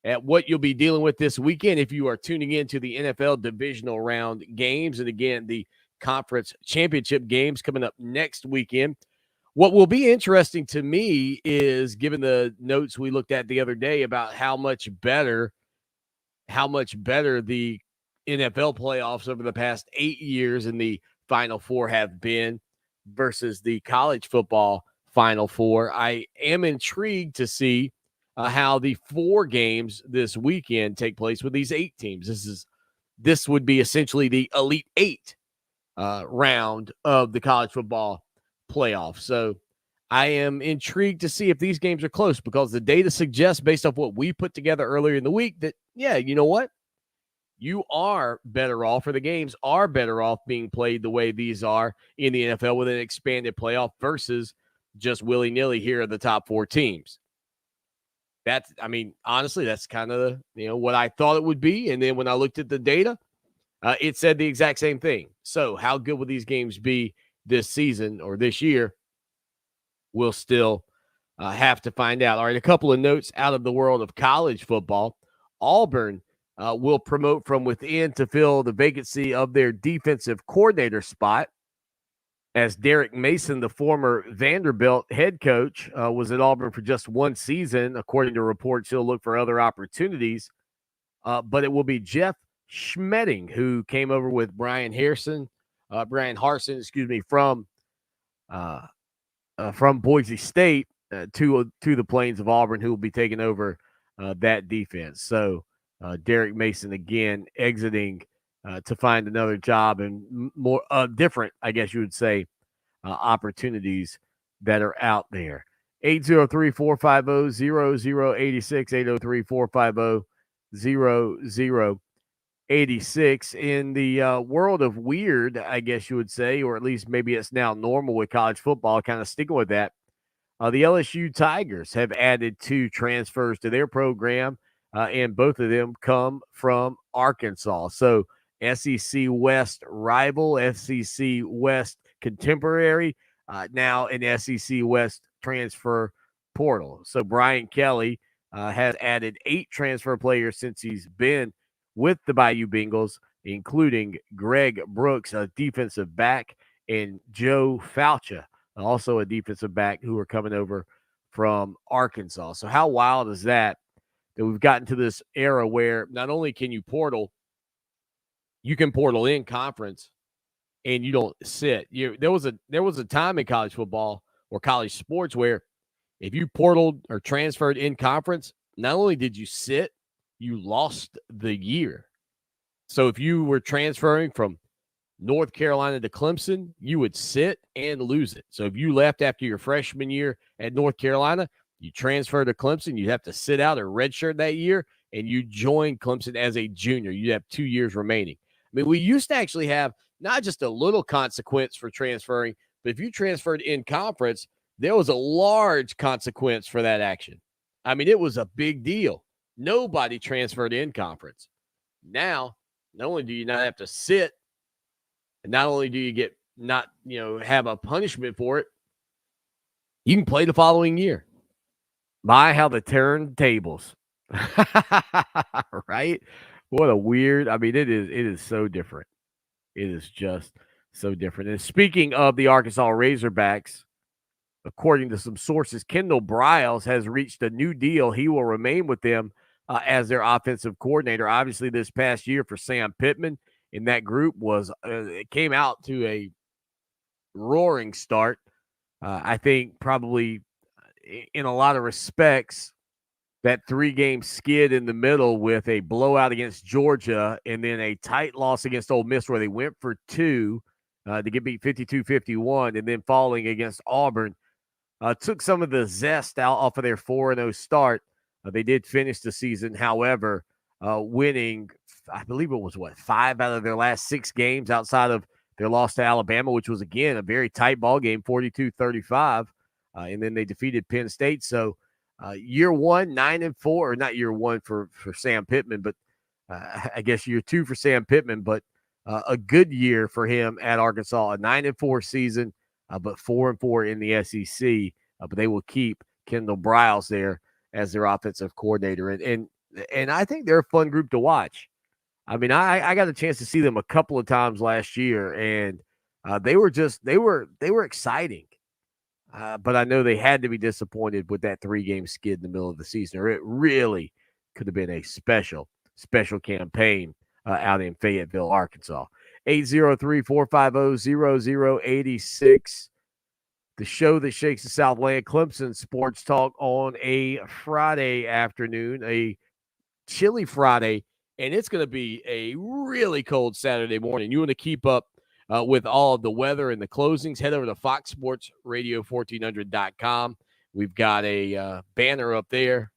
at what you'll be dealing with this weekend if you are tuning in to the NFL divisional round games. And again, the conference championship games coming up next weekend. What will be interesting to me is, given the notes we looked at the other day about how much better the NFL playoffs over the past 8 years in the Final Four have been versus the college football Final Four. I am intrigued to see how the 4 games this weekend take place with these 8 teams. This would be essentially the Elite 8 round of the college football playoff. So I am intrigued to see if these games are close, because the data suggests, based off what we put together earlier in the week, that, yeah, you know what? You are better off, or the games are better off being played the way these are in the NFL with an expanded playoff versus just willy-nilly, here are the top 4 teams. Honestly, that's kind of, what I thought it would be. And then when I looked at the data, it said the exact same thing. So how good will these games be this season or this year? We'll still have to find out. All right, a couple of notes out of the world of college football. Auburn will promote from within to fill the vacancy of their defensive coordinator spot, as Derek Mason, the former Vanderbilt head coach, was at Auburn for just 1 season. According to reports, he'll look for other opportunities. But it will be Jeff Schmetting, who came over with Brian Harsin, from Boise State to the Plains of Auburn, who will be taking over that defense. So Derek Mason again exiting to find another job and more different, I guess you would say, opportunities that are out there. 803-450-0086, 803-450-0086. In the world of weird, I guess you would say, or at least maybe it's now normal with college football, kind of sticking with that, the LSU Tigers have added 2 transfers to their program, and both of them come from Arkansas. So SEC West rival, SEC West contemporary, now an SEC West transfer portal. So Brian Kelly has added 8 transfer players since he's been with the Bayou Bengals, including Greg Brooks, a defensive back, and Joe Faucha, also a defensive back, who are coming over from Arkansas. So how wild is that we've gotten to this era where not only can you portal, you can portal in conference and you don't sit. There was a time in college football or college sports where if you portaled or transferred in conference, not only did you sit, you lost the year. So if you were transferring from North Carolina to Clemson, you would sit and lose it. So if you left after your freshman year at North Carolina, you transfer to Clemson, you'd have to sit out or redshirt that year, and you join Clemson as a junior. You'd have 2 years remaining. I mean, we used to actually have not just a little consequence for transferring, but if you transferred in conference, there was a large consequence for that action. I mean, it was a big deal. Nobody transferred in conference. Now, not only do you not have to sit, and not only do you get not, have a punishment for it, you can play the following year. My, how the turntables. Right? What a weird, it is so different. It is just so different. And speaking of the Arkansas Razorbacks, according to some sources, Kendall Briles has reached a new deal. He will remain with them as their offensive coordinator. Obviously, this past year for Sam Pittman in that group it came out to a roaring start. I think probably in a lot of respects, that 3-game skid in the middle with a blowout against Georgia and then a tight loss against Ole Miss where they went for 2 to get beat 52-51 and then falling against Auburn took some of the zest out off of their 4-0 start. They did finish the season, however, winning, I believe it was 5 out of their last 6 games outside of their loss to Alabama, which was, again, a very tight ball game, 42-35. And then they defeated Penn State. So year 1, 9-4, or not year 1 for Sam Pittman, but I guess year 2 for Sam Pittman, but a good year for him at Arkansas, a 9-4 season, but 4-4 in the SEC. But they will keep Kendall Briles there as their offensive coordinator. And I think they're a fun group to watch. I mean, I got a chance to see them a couple of times last year, and they were exciting. But I know they had to be disappointed with that 3-game skid in the middle of the season, or it really could have been a special campaign out in Fayetteville, Arkansas. 803-450-0086. The show that shakes the Southland, Clemson Sports Talk on a Friday afternoon, a chilly Friday, and it's going to be a really cold Saturday morning. You want to keep up with all of the weather and the closings, head over to foxsportsradio1400.com. We've got a banner up there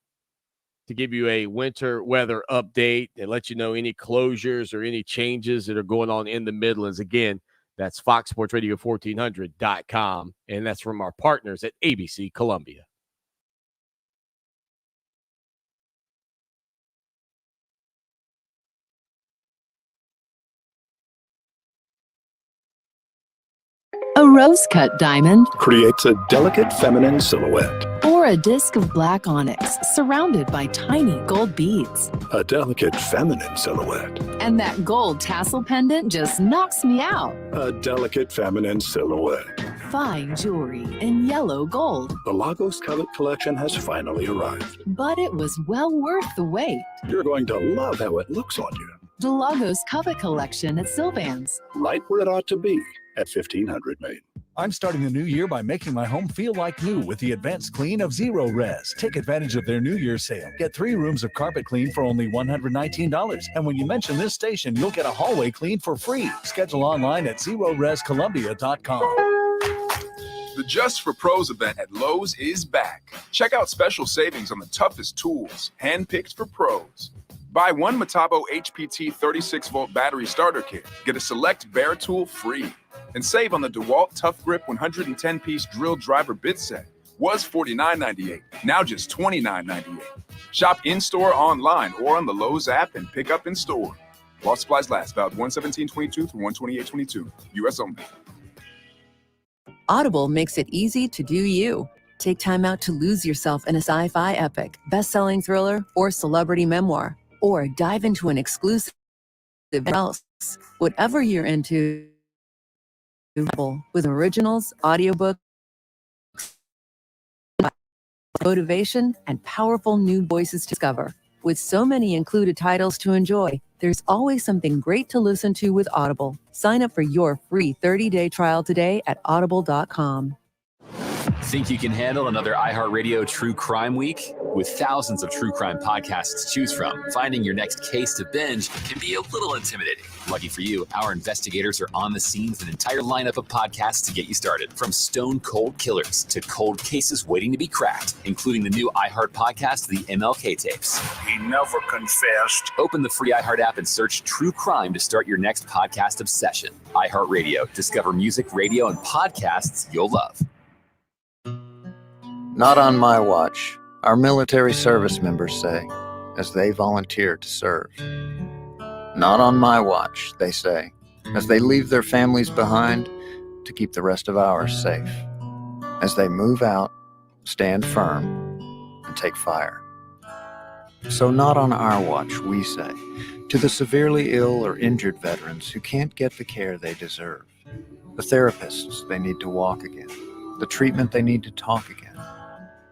to give you a winter weather update and let you know any closures or any changes that are going on in the Midlands. Again, that's foxsportsradio1400.com, and that's from our partners at ABC Columbia. A rose-cut diamond creates a delicate feminine silhouette. or a disc of black onyx surrounded by tiny gold beads. A delicate feminine silhouette. And that gold tassel pendant just knocks me out. A delicate feminine silhouette. Fine jewelry in yellow gold. The Lagos Covet collection has finally arrived. But it was well worth the wait. You're going to love how it looks on you. The Lagos Covet collection at Sylvan's. Right where it ought to be at 1500 Main. I'm starting the new year by making my home feel like new with the advanced clean of Zero Res. Take advantage of their New Year's sale. Get 3 rooms of carpet clean for only $119. And when you mention this station, you'll get a hallway clean for free. Schedule online at ZeroResColumbia.com. The Just for Pros event at Lowe's is back. Check out special savings on the toughest tools, handpicked for pros. Buy one Metabo HPT 36-volt battery starter kit. Get a select Bear tool free. And save on the DeWalt Tough Grip 110-piece drill driver bit set. Was $49.98, now just $29.98. Shop in-store, online, or on the Lowe's app and pick up in store. While supplies last. Valid 1/17/22 through 1/28/22. U.S. only. Audible makes it easy to do you. Take time out to lose yourself in a sci-fi epic, best-selling thriller, or celebrity memoir, or dive into an exclusive else. Whatever you're into, with originals, audiobooks, motivation, and powerful new voices to discover. With so many included titles to enjoy, there's always something great to listen to with Audible. Sign up for your free 30-day trial today at audible.com. Think you can handle another iHeartRadio True Crime Week? With thousands of true crime podcasts to choose from, finding your next case to binge can be a little intimidating. Lucky for you, our investigators are on the scene with an entire lineup of podcasts to get you started. From stone cold killers to cold cases waiting to be cracked, including the new iHeart podcast, The MLK Tapes. He never confessed. Open the free iHeart app and search True Crime to start your next podcast obsession. iHeartRadio. Discover music, radio, and podcasts you'll love. Not on my watch, our military service members say, as they volunteer to serve. Not on my watch, they say, as they leave their families behind to keep the rest of ours safe. As they move out, stand firm, and take fire. So not on our watch, we say, to the severely ill or injured veterans who can't get the care they deserve, the therapists they need to walk again, the treatment they need to talk again,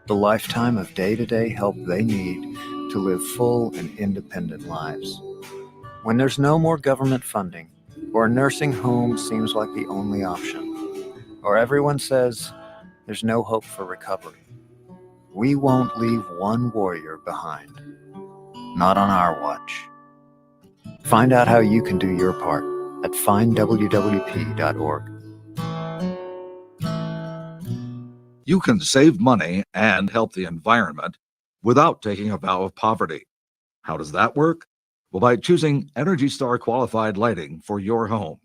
the lifetime of day-to-day help they need to live full and independent lives. When there's no more government funding, or a nursing home seems like the only option, or everyone says there's no hope for recovery, we won't leave one warrior behind. Not on our watch. Find out how you can do your part at findwwp.org. You can save money and help the environment without taking a vow of poverty. How does that work? Well, by choosing Energy Star qualified lighting for your home.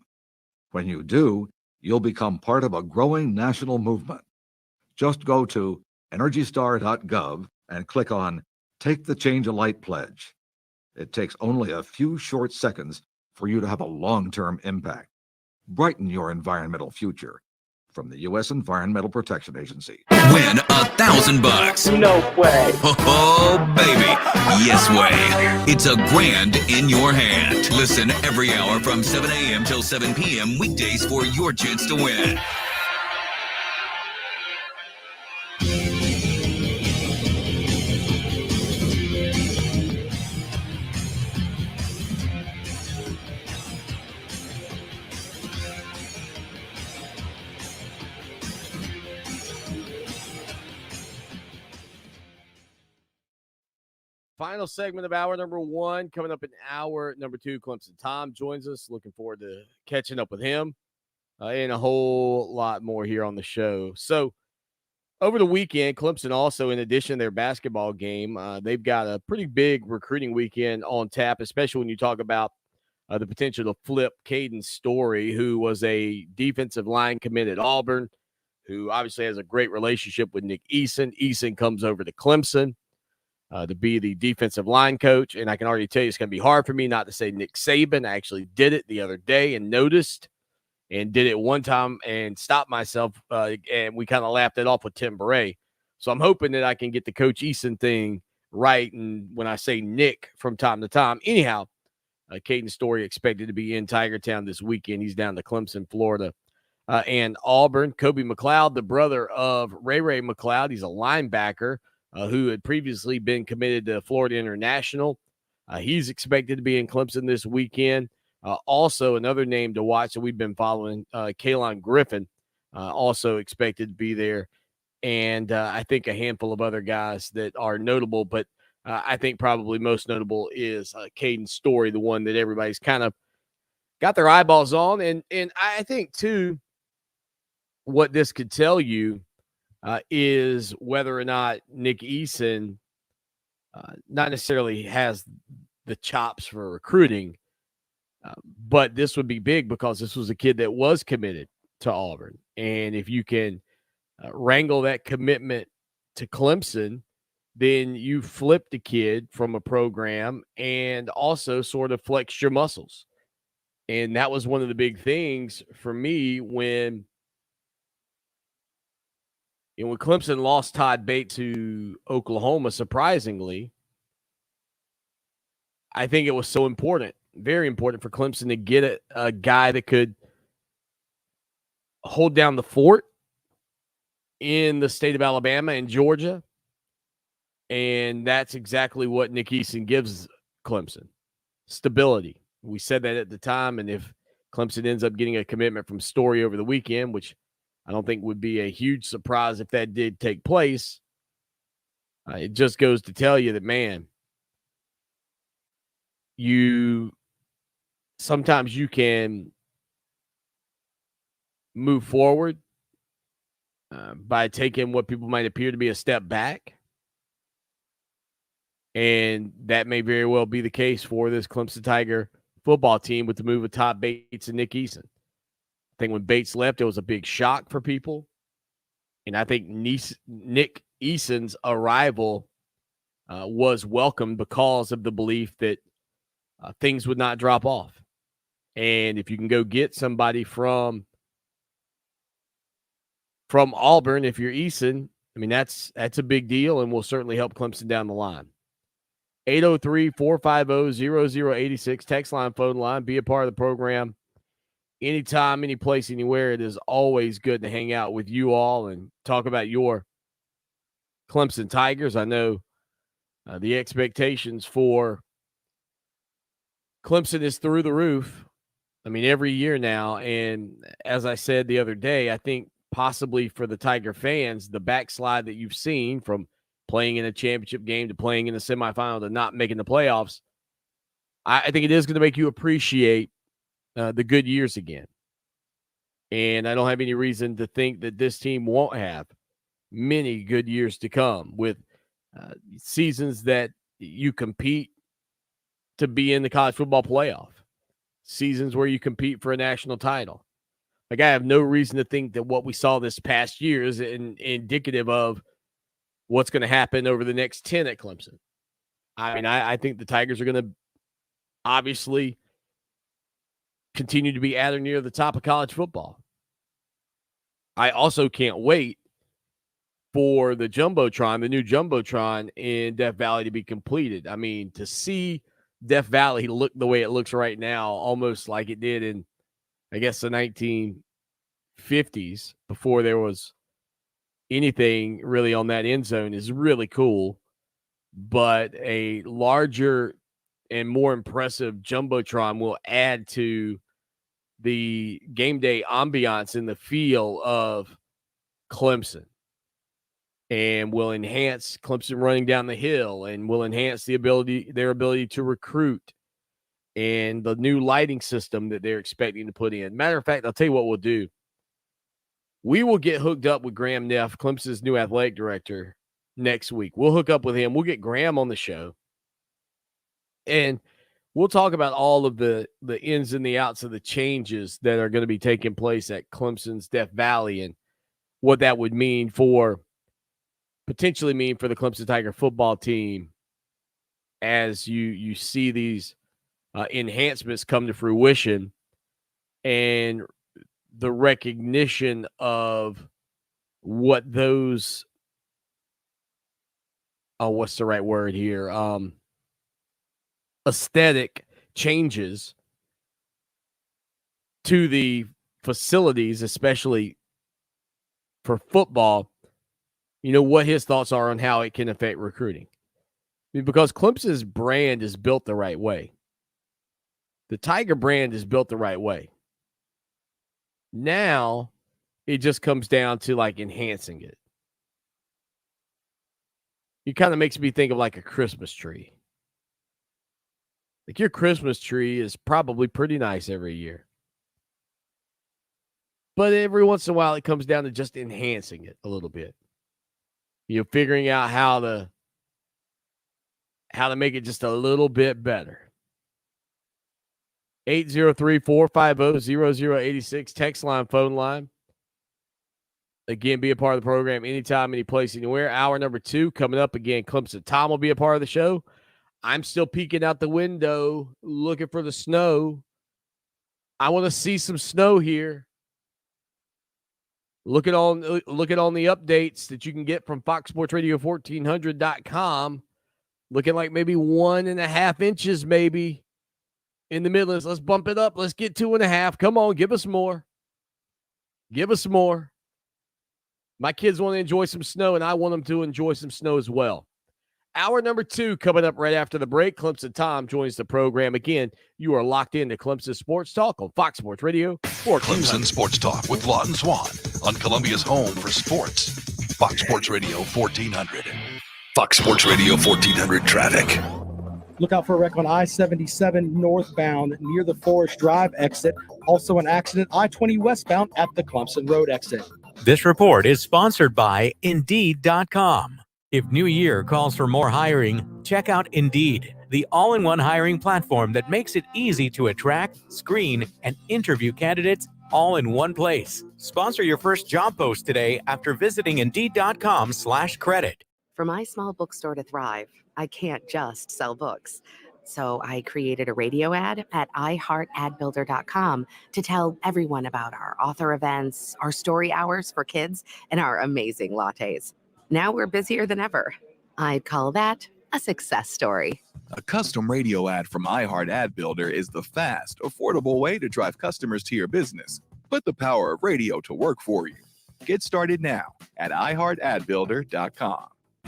When you do, you'll become part of a growing national movement. Just go to EnergyStar.gov and click on Take the Change a Light pledge. It takes only a few short seconds for you to have a long-term impact. Brighten your environmental future. From the U.S. Environmental Protection Agency. Win $1,000. No way. Oh, baby. Yes way. It's a grand in your hand. Listen every hour from 7 a.m. till 7 p.m. weekdays for your chance to win. Final segment of hour number one. Coming up in hour number two, Clemson Tom joins us. Looking forward to catching up with him and a whole lot more here on the show. So over the weekend, Clemson also, in addition to their basketball game, they've got a pretty big recruiting weekend on tap, especially when you talk about the potential to flip Caden Story, who was a defensive line commit at Auburn, who obviously has a great relationship with Nick Eason. Eason comes over to Clemson to be the defensive line coach. And I can already tell you it's going to be hard for me not to say Nick Saban. I actually did it the other day and noticed and did it one time and stopped myself. And we kind of laughed it off with Tim Beret. So I'm hoping that I can get the Coach Eason thing right. And when I say Nick from time to time, anyhow, Caden Story expected to be in Tiger Town this weekend. He's down to Clemson, Florida, and Auburn. Kobe McLeod, the brother of Ray McLeod. He's a linebacker who had previously been committed to Florida International. He's expected to be in Clemson this weekend. Also, another name to watch that we've been following, Kalon Griffin, also expected to be there. And I think a handful of other guys that are notable, but I think probably most notable is Caden Story, the one that everybody's kind of got their eyeballs on. And I think, too, what this could tell you is whether or not Nick Eason not necessarily has the chops for recruiting, but this would be big because this was a kid that was committed to Auburn. And if you can wrangle that commitment to Clemson, then you flipped a kid from a program and also sort of flexed your muscles. And that was one of the big things for me when Clemson lost Todd Bates to Oklahoma, surprisingly. I think it was so important, very important for Clemson to get a guy that could hold down the fort in the state of Alabama and Georgia. And that's exactly what Nick Eason gives Clemson. Stability. We said that at the time, and if Clemson ends up getting a commitment from Story over the weekend, which I don't think would be a huge surprise if that did take place, it just goes to tell you that, man, sometimes you can move forward by taking what people might appear to be a step back. And that may very well be the case for this Clemson Tiger football team with the move of Todd Bates and Nick Eason. I think when Bates left, it was a big shock for people. And I think Nick Eason's arrival was welcomed because of the belief that things would not drop off. And if you can go get somebody from Auburn, if you're Eason, I mean, that's a big deal and will certainly help Clemson down the line. 803-450-0086, text line, phone line. Be a part of the program anytime, any place, anywhere. It is always good to hang out with you all and talk about your Clemson Tigers. I know the expectations for Clemson is through the roof. I mean, every year now. And as I said the other day, I think possibly for the Tiger fans, the backslide that you've seen from playing in a championship game to playing in the semifinal to not making the playoffs, I think it is going to make you appreciate the good years again. And I don't have any reason to think that this team won't have many good years to come with seasons that you compete to be in the college football playoff, seasons where you compete for a national title. Like, I have no reason to think that what we saw this past year is indicative of what's going to happen over the next 10 at Clemson. I mean, I think the Tigers are going to obviously continue to be at or near the top of college football. I also can't wait for the Jumbotron, the new Jumbotron in Death Valley to be completed. I mean, to see Death Valley look the way it looks right now, almost like it did in, I guess, the 1950s before there was anything really on that end zone, is really cool. But a larger and more impressive Jumbotron will add to the game day ambiance in the feel of Clemson and will enhance Clemson running down the hill and will enhance their ability to recruit and the new lighting system that they're expecting to put in. Matter of fact, I'll tell you what we'll do. We will get hooked up with Graham Neff, Clemson's new athletic director, next week. We'll hook up with him. We'll get Graham on the show. And we'll talk about all of the ins and the outs of the changes that are going to be taking place at Clemson's Death Valley and what that would potentially mean for the Clemson Tiger football team as you see these enhancements come to fruition and the recognition of what those, what's the right word here? Aesthetic changes to the facilities, especially for football, what his thoughts are on how it can affect recruiting. I mean, because Clemson's brand is built the right way. The Tiger brand is built the right way. Now it just comes down to like enhancing it. It kind of makes me think of like a Christmas tree. Like, your Christmas tree is probably pretty nice every year. But every once in a while, it comes down to just enhancing it a little bit. Figuring out how to make it just a little bit better. 803-450-0086, text line, phone line. Again, be a part of the program anytime, any place, anywhere. Hour number 2 coming up again. Clemson Tom will be a part of the show. I'm still peeking out the window looking for the snow. I want to see some snow here. Looking on the updates that you can get from FoxSportsRadio1400.com. Looking like maybe 1.5 inches maybe in the Midlands. Let's bump it up. Let's get 2.5. Come on, give us more. Give us more. My kids want to enjoy some snow, and I want them to enjoy some snow as well. Hour number 2 coming up right after the break. Clemson Tom joins the program. Again, you are locked into Clemson Sports Talk on Fox Sports Radio. Clemson Sports Talk with Lawton Swan on Columbia's home for sports. Fox Sports Radio 1400. Fox Sports Radio 1400 traffic. Look out for a wreck on I-77 northbound near the Forest Drive exit. Also an accident I-20 westbound at the Clemson Road exit. This report is sponsored by Indeed.com. If New Year calls for more hiring, check out Indeed, the all-in-one hiring platform that makes it easy to attract, screen, and interview candidates all in one place. Sponsor your first job post today after visiting Indeed.com/credit. For my small bookstore to thrive, I can't just sell books. So I created a radio ad at iHeartAdBuilder.com to tell everyone about our author events, our story hours for kids, and our amazing lattes. Now we're busier than ever. I'd call that a success story. A custom radio ad from iHeart Ad Builder is the fast, affordable way to drive customers to your business. Put the power of radio to work for you. Get started now at iHeartAdBuilder.com.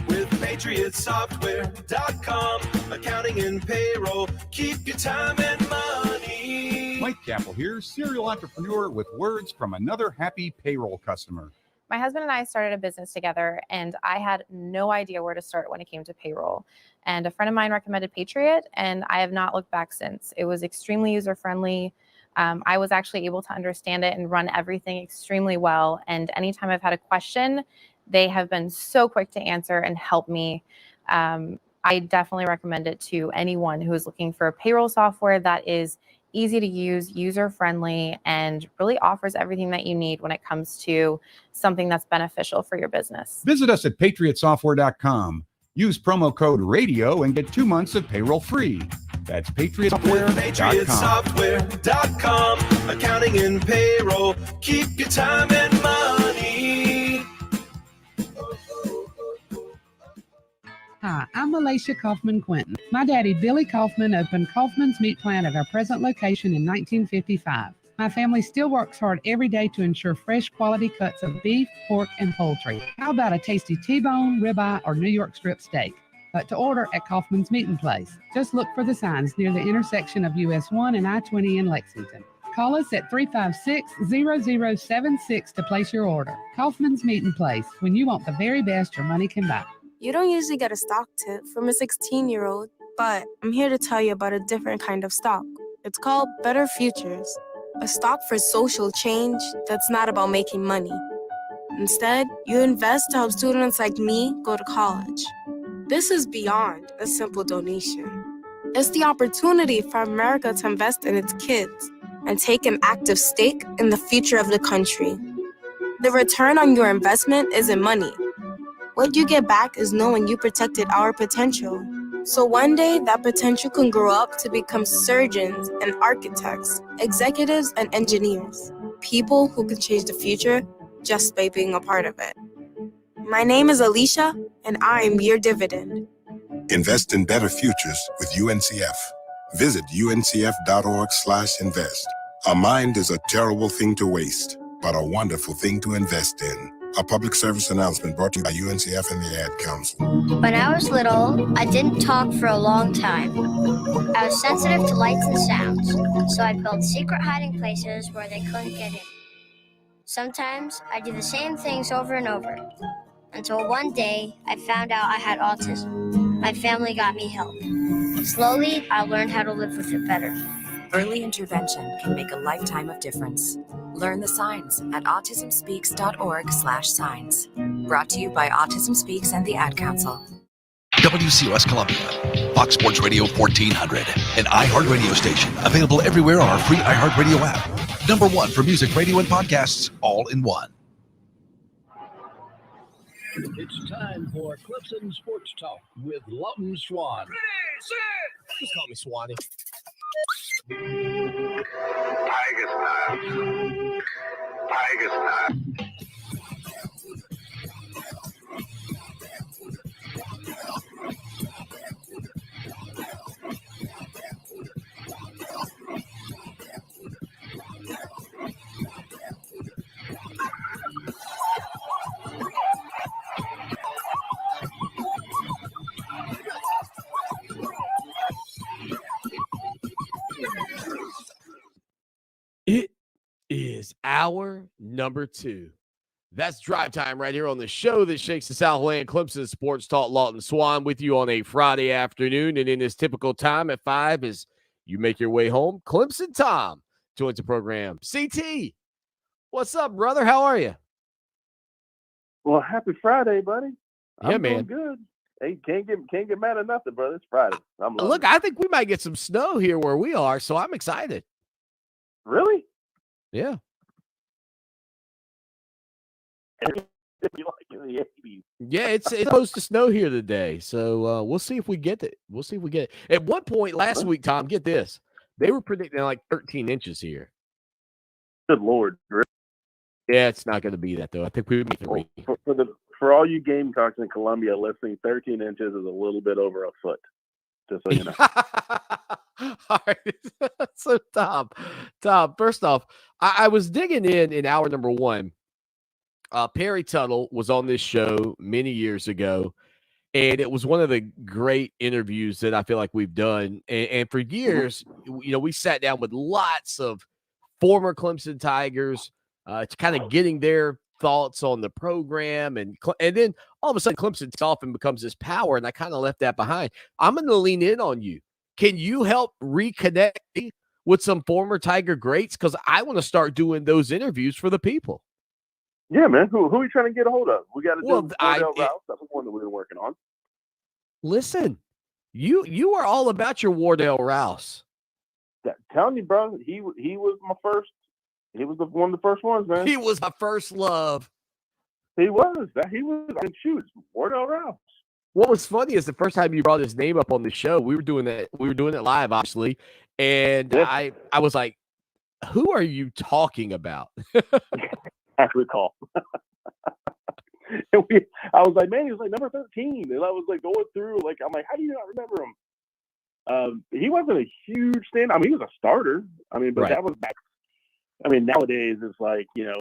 With PatriotSoftware.com, accounting and payroll, keep your time and money. Mike Capel here, serial entrepreneur with words from another happy payroll customer. My husband and I started a business together, and I had no idea where to start when it came to payroll. And a friend of mine recommended Patriot, and I have not looked back since. It was extremely user-friendly. I was actually able to understand it and run everything extremely well. And anytime I've had a question, they have been so quick to answer and help me. I definitely recommend it to anyone who is looking for a payroll software that is easy to use, user-friendly, and really offers everything that you need when it comes to something that's beneficial for your business. Visit us at PatriotSoftware.com. Use promo code RADIO and get 2 months of payroll free. That's PatriotSoftware.com, accounting and payroll, keep your time and money. Hi, I'm Alicia Kaufman-Quinton. My daddy, Billy Kaufman, opened Kaufman's Meat Plant at our present location in 1955. My family still works hard every day to ensure fresh quality cuts of beef, pork, and poultry. How about a tasty T-bone, ribeye, or New York strip steak? But to order at Kaufman's Meat & Place, just look for the signs near the intersection of US 1 and I-20 in Lexington. Call us at 356-0076 to place your order. Kaufman's Meat & Place, when you want the very best your money can buy. You don't usually get a stock tip from a 16-year-old, but I'm here to tell you about a different kind of stock. It's called Better Futures, a stock for social change that's not about making money. Instead, you invest to help students like me go to college. This is beyond a simple donation. It's the opportunity for America to invest in its kids and take an active stake in the future of the country. The return on your investment isn't money. What you get back is knowing you protected our potential. So one day, that potential can grow up to become surgeons and architects, executives and engineers, people who can change the future just by being a part of it. My name is Alicia, and I am your dividend. Invest in better futures with UNCF. Visit uncf.org/invest. A mind is a terrible thing to waste, but a wonderful thing to invest in. A public service announcement brought to you by UNCF and the Ad Council. When I was little, I didn't talk for a long time. I was sensitive to lights and sounds, so I built secret hiding places where they couldn't get in. Sometimes I do the same things over and over, until one day I found out I had autism. My family got me help. Slowly, I learned how to live with it better. Early intervention can make a lifetime of difference. Learn the signs at autismspeaks.org/signs. Brought to you by Autism Speaks and the Ad Council. WCOS Columbia, Fox Sports Radio 1400, an iHeart radio station available everywhere on our free iHeart Radio app. #1 for music, radio, and podcasts, all in one. It's time for Clemson Sports Talk with Lawton Swan. Just call me Swanny. Tiger style. Tiger style. It is hour number 2. That's drive time right here on the show that shakes the Southland. Clemson Sports Talk. Lawton Swan with you on a Friday afternoon. And in this typical time at 5 as you make your way home, Clemson Tom joins the program. CT, what's up, brother? How are you? Well, happy Friday, buddy. Yeah, I'm man. doing good. Hey, can't get mad at nothing, brother. It's Friday. I'm loving Look, it. I think we might get some snow here where we are, so I'm excited. Really? Yeah. You like in the 80s. Yeah, it's supposed to snow here today, so we'll see if we get it. We'll see if we get it. At one point last week, Tom, get this. They were predicting like 13 inches here. Good Lord. Really? Yeah, it's not going to be that, though. I think we make 3. For all you Gamecocks in Columbia listening, 13 inches is a little bit over a foot, just so you know. All right. So, Tom, first off, I was digging in hour number 1. Perry Tuttle was on this show many years ago, and it was one of the great interviews that I feel like we've done. And for years, we sat down with lots of former Clemson Tigers, kind of getting their thoughts on the program. And then all of a sudden, Clemson often becomes this power, and I kind of left that behind. I'm going to lean in on you. Can you help reconnect me with some former Tiger greats? Because I want to start doing those interviews for the people. Yeah, man. Who are you trying to get a hold of? We got to do Wardell Rouse. That's one that we've been working on. Listen, you are all about your Wardell Rouse. Telling you, bro, he was my first. He was one of the first ones, man. He was my first love. He was. Shoot, Wardell Rouse. What was funny is the first time you brought his name up on the show, we were doing it live, obviously, and yeah. I was like, "Who are you talking about?" I recall. I was like, man, he was like number 13, and I was like going through, like, I'm like, how do you not remember him? He wasn't a huge stand. I mean, he was a starter. I mean, but that was back. I mean, nowadays it's like, you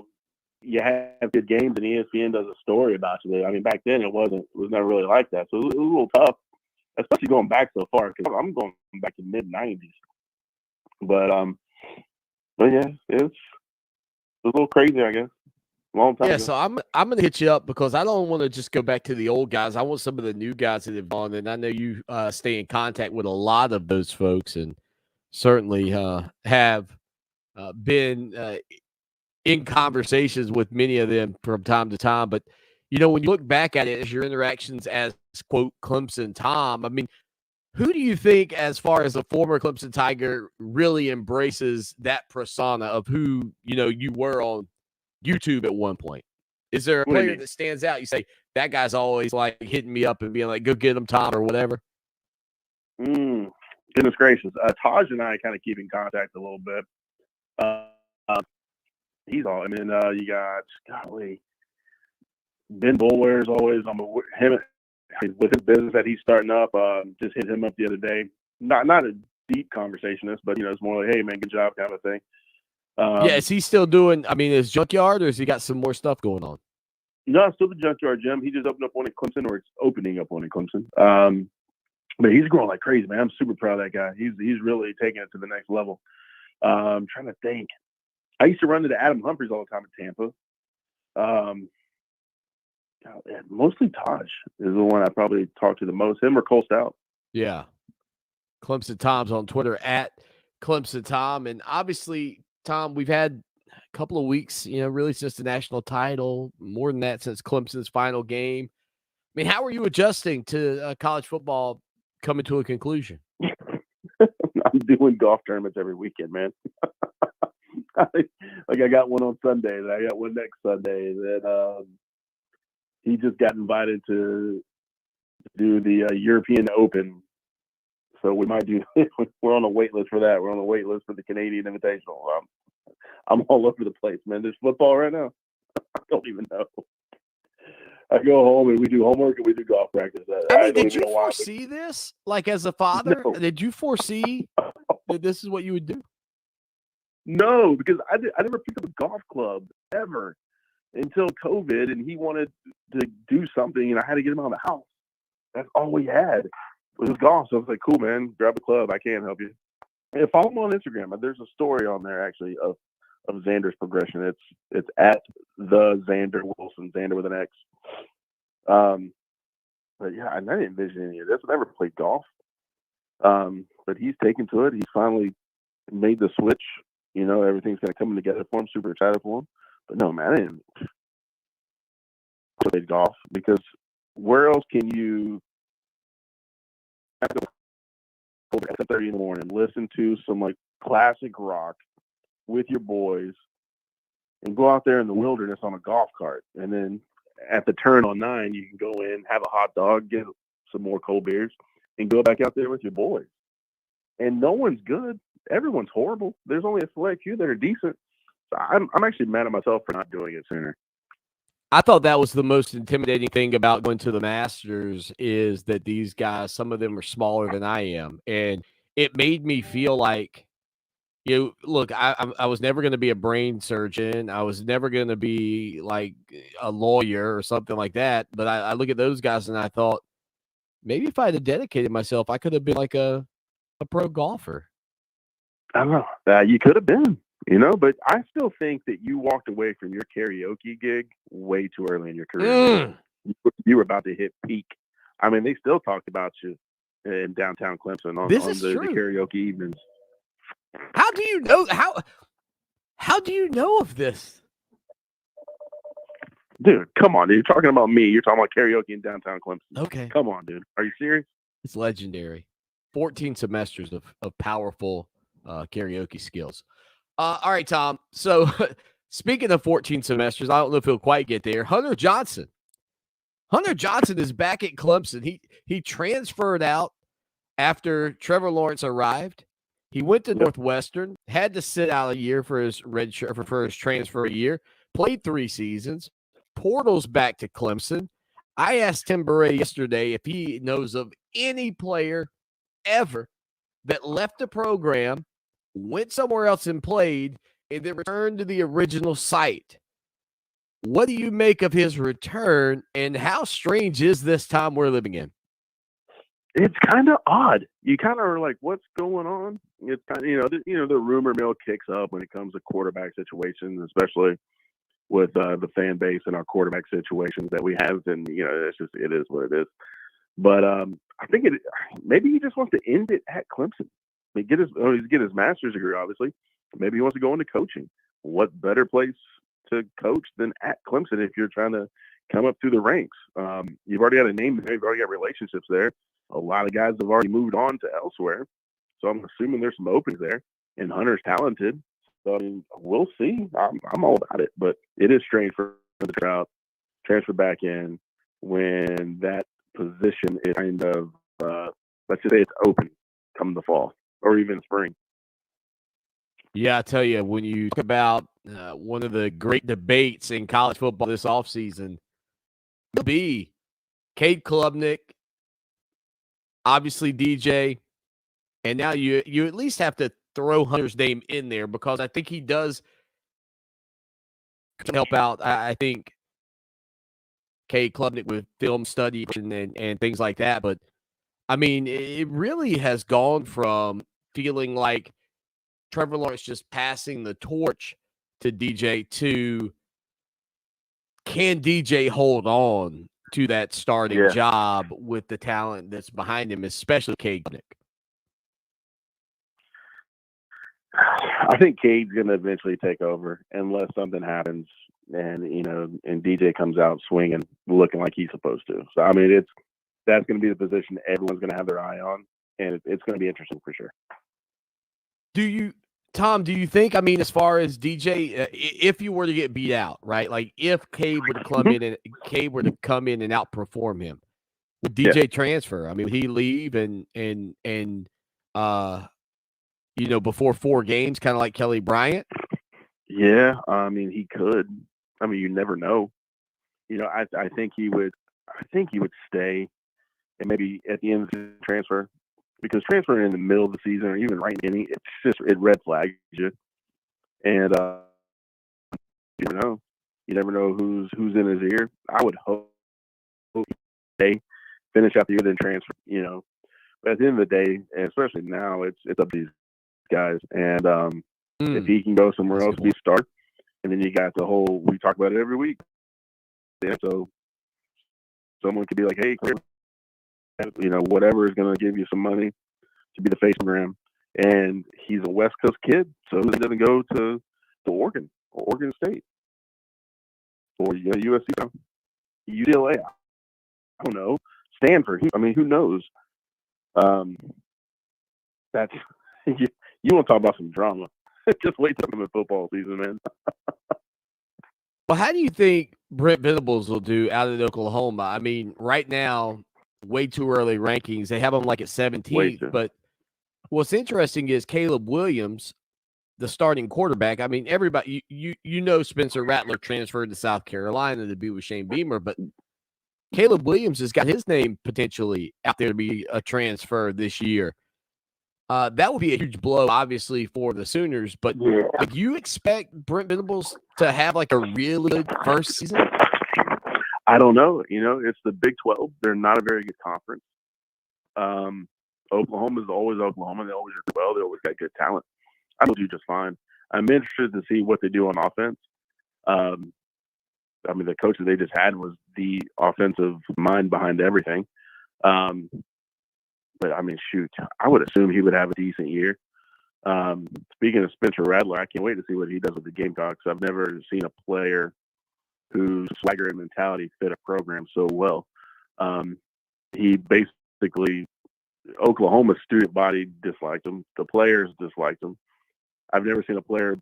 have good games and ESPN does a story about you. I mean, back then it was never really like that. So it was a little tough, especially going back so far, because I'm going back to mid 90s. But yeah, it's a little crazy, I guess. Long time ago. So I'm gonna hit you up because I don't want to just go back to the old guys. I want some of the new guys that have gone, and I know you stay in contact with a lot of those folks, and certainly have been in conversations with many of them from time to time. But when you look back at it as your interactions as quote Clemson Tom, I mean, who do you think, as far as a former Clemson Tiger, really embraces that persona of who you were on YouTube at one point? Is there a player that stands out? You say that guy's always like hitting me up and being like, "Go get him, Tom," or whatever. Goodness gracious, Taj and I kind of keep in contact a little bit. He's all. I mean, you got Ben Boulware is always on him with his business that he's starting up. Just hit him up the other day. Not a deep conversation, but it's more like, "Hey, man, good job," kind of thing. Is he still doing, his junkyard, or has he got some more stuff going on? No, it's still the junkyard gym. He just opened up one in Clemson, or it's opening up one in Clemson. But he's growing like crazy, man. I'm super proud of that guy. He's really taking it to the next level. I'm trying to think. I used to run into Adam Humphries all the time in Tampa. Mostly Taj is the one I probably talk to the most. Him or Cole Stout. Yeah. Clemson Tom's on Twitter at Clemson Tom. And obviously, Tom, we've had a couple of weeks, really since the national title, more than that since Clemson's final game. I mean, how are you adjusting to college football coming to a conclusion? I'm doing golf tournaments every weekend, man. Like I got one on Sunday, and I got one next Sunday. And he just got invited to do the European Open. So we might do. We're on a wait list for that. We're on a wait list for the Canadian Invitational. I'm all over the place, man. There's football right now. I don't even know. I go home and we do homework and we do golf practice. I mean, did you foresee this? Like, as a father, did you foresee that this is what you would do? No, because I never picked up a golf club ever until COVID, and he wanted to do something, and I had to get him out of the house. That's all we had was golf. So I was like, cool, man, grab a club. I can't help you. And follow him on Instagram. There's a story on there, actually, of Xander's progression. It's at the Xander Wilson, Xander with an X. But yeah, I didn't envision any of this. I never played golf. But he's taken to it. He's finally made the switch. You know, everything's kind of coming together for him. Super excited for him. But no, man, I didn't play golf because where else can you have to go at 7:30 in the morning, listen to some like classic rock with your boys, and go out there in the wilderness on a golf cart, and then at the turn on 9, you can go in, have a hot dog, get some more cold beers, and go back out there with your boys. And no one's good. Everyone's horrible. There's only a select few that are decent. So I'm actually mad at myself for not doing it sooner. I thought that was the most intimidating thing about going to the Masters is that these guys, some of them are smaller than I am. And it made me feel like, look, I was never going to be a brain surgeon. I was never going to be like a lawyer or something like that. But I look at those guys and I thought, maybe if I had dedicated myself, I could have been like a pro golfer. I don't know. You could have been, but I still think that you walked away from your karaoke gig way too early in your career. You were about to hit peak. I mean, they still talked about you in downtown Clemson on the karaoke evenings. How do you know? How do you know of this? Dude, come on, dude. You're talking about me. You're talking about karaoke in downtown Clemson. Okay. Come on, dude. Are you serious? It's legendary. 14 semesters of powerful karaoke skills. All right, Tom. So speaking of 14 semesters, I don't know if he'll quite get there. Hunter Johnson is back at Clemson. He transferred out after Trevor Lawrence arrived. He went to Northwestern, had to sit out a year for his for his transfer year, played 3 seasons, portals back to Clemson. I asked Tim Burray yesterday if he knows of any player ever that left the program, went somewhere else and played, and then returned to the original site. What do you make of his return, and how strange is this time we're living in? It's kind of odd. You kind of are like, what's going on? It's kind of, the rumor mill kicks up when it comes to quarterback situations, especially with the fan base and our quarterback situations that we have. And, it is what it is. But I think maybe he just wants to end it at Clemson. I mean, get his master's degree, obviously. Maybe he wants to go into coaching. What better place to coach than at Clemson if you're trying to come up through the ranks? You've already got a name there. You've already got relationships there. A lot of guys have already moved on to elsewhere. So I'm assuming there's some openings there. And Hunter's talented. So, I mean, we'll see. I'm all about it. But it is strange for the crowd transfer back in when that position is kind of, let's just say it's open come the fall or even spring. Yeah, I tell you, when you talk about one of the great debates in college football this offseason, it'll be Cade Klubnik, obviously DJ, and now you at least have to throw Hunter's name in there because I think he does help out. I think Cade Klubnik with film study and things like that. But, I mean, it really has gone from feeling like Trevor Lawrence just passing the torch to DJ to can DJ hold on to that starting job with the talent that's behind him, especially Cade Klubnik? I think Cade's going to eventually take over unless something happens and DJ comes out swinging, looking like he's supposed to. So, I mean, that's going to be the position everyone's going to have their eye on, and it's going to be interesting for sure. Tom, do you think, I mean, as far as DJ, if you were to get beat out, right? Like if Cade were to come in and outperform him, would DJ transfer? I mean, would he leave and before 4 games, kind of like Kelly Bryant? Yeah, I mean, he could. I mean, you never know. I think he would. I think he would stay, and maybe at the end of the transfer, because transferring in the middle of the season or even right in it red flags you, and you never know. You never know who's in his ear. I would hope they finish out the year then transfer. But at the end of the day, and especially now, it's up to these guys, and if he can go somewhere else, be a star, and then you got the whole. We talk about it every week. And so someone could be like, "Hey, whatever is going to give you some money to be the face program," and he's a West Coast kid, so he doesn't go to Oregon or Oregon State or USC, UCLA. I don't know, Stanford. I mean, who knows? That's you want to talk about some drama? Just wait till the football season, man. Well, how do you think Brent Venables will do out at Oklahoma? I mean, right now, way too early rankings. They have him like at 17th. But what's interesting is Caleb Williams, the starting quarterback. I mean, everybody, Spencer Rattler transferred to South Carolina to be with Shane Beamer, but Caleb Williams has got his name potentially out there to be a transfer this year. That would be a huge blow, obviously, for the Sooners. But do you expect Brent Venables to have like a really good first season? I don't know. It's the Big 12. They're not a very good conference. Oklahoma is always Oklahoma. They always are well. They always got good talent. I will do just fine. I'm interested to see what they do on offense. I mean, the coach that they just had was the offensive mind behind everything. But, I mean, shoot, I would assume he would have a decent year. Speaking of Spencer Rattler, I can't wait to see what he does with the Gamecocks. I've never seen a player whose swagger and mentality fit a program so well. He basically, Oklahoma's student body disliked him. The players disliked him. I've never seen a player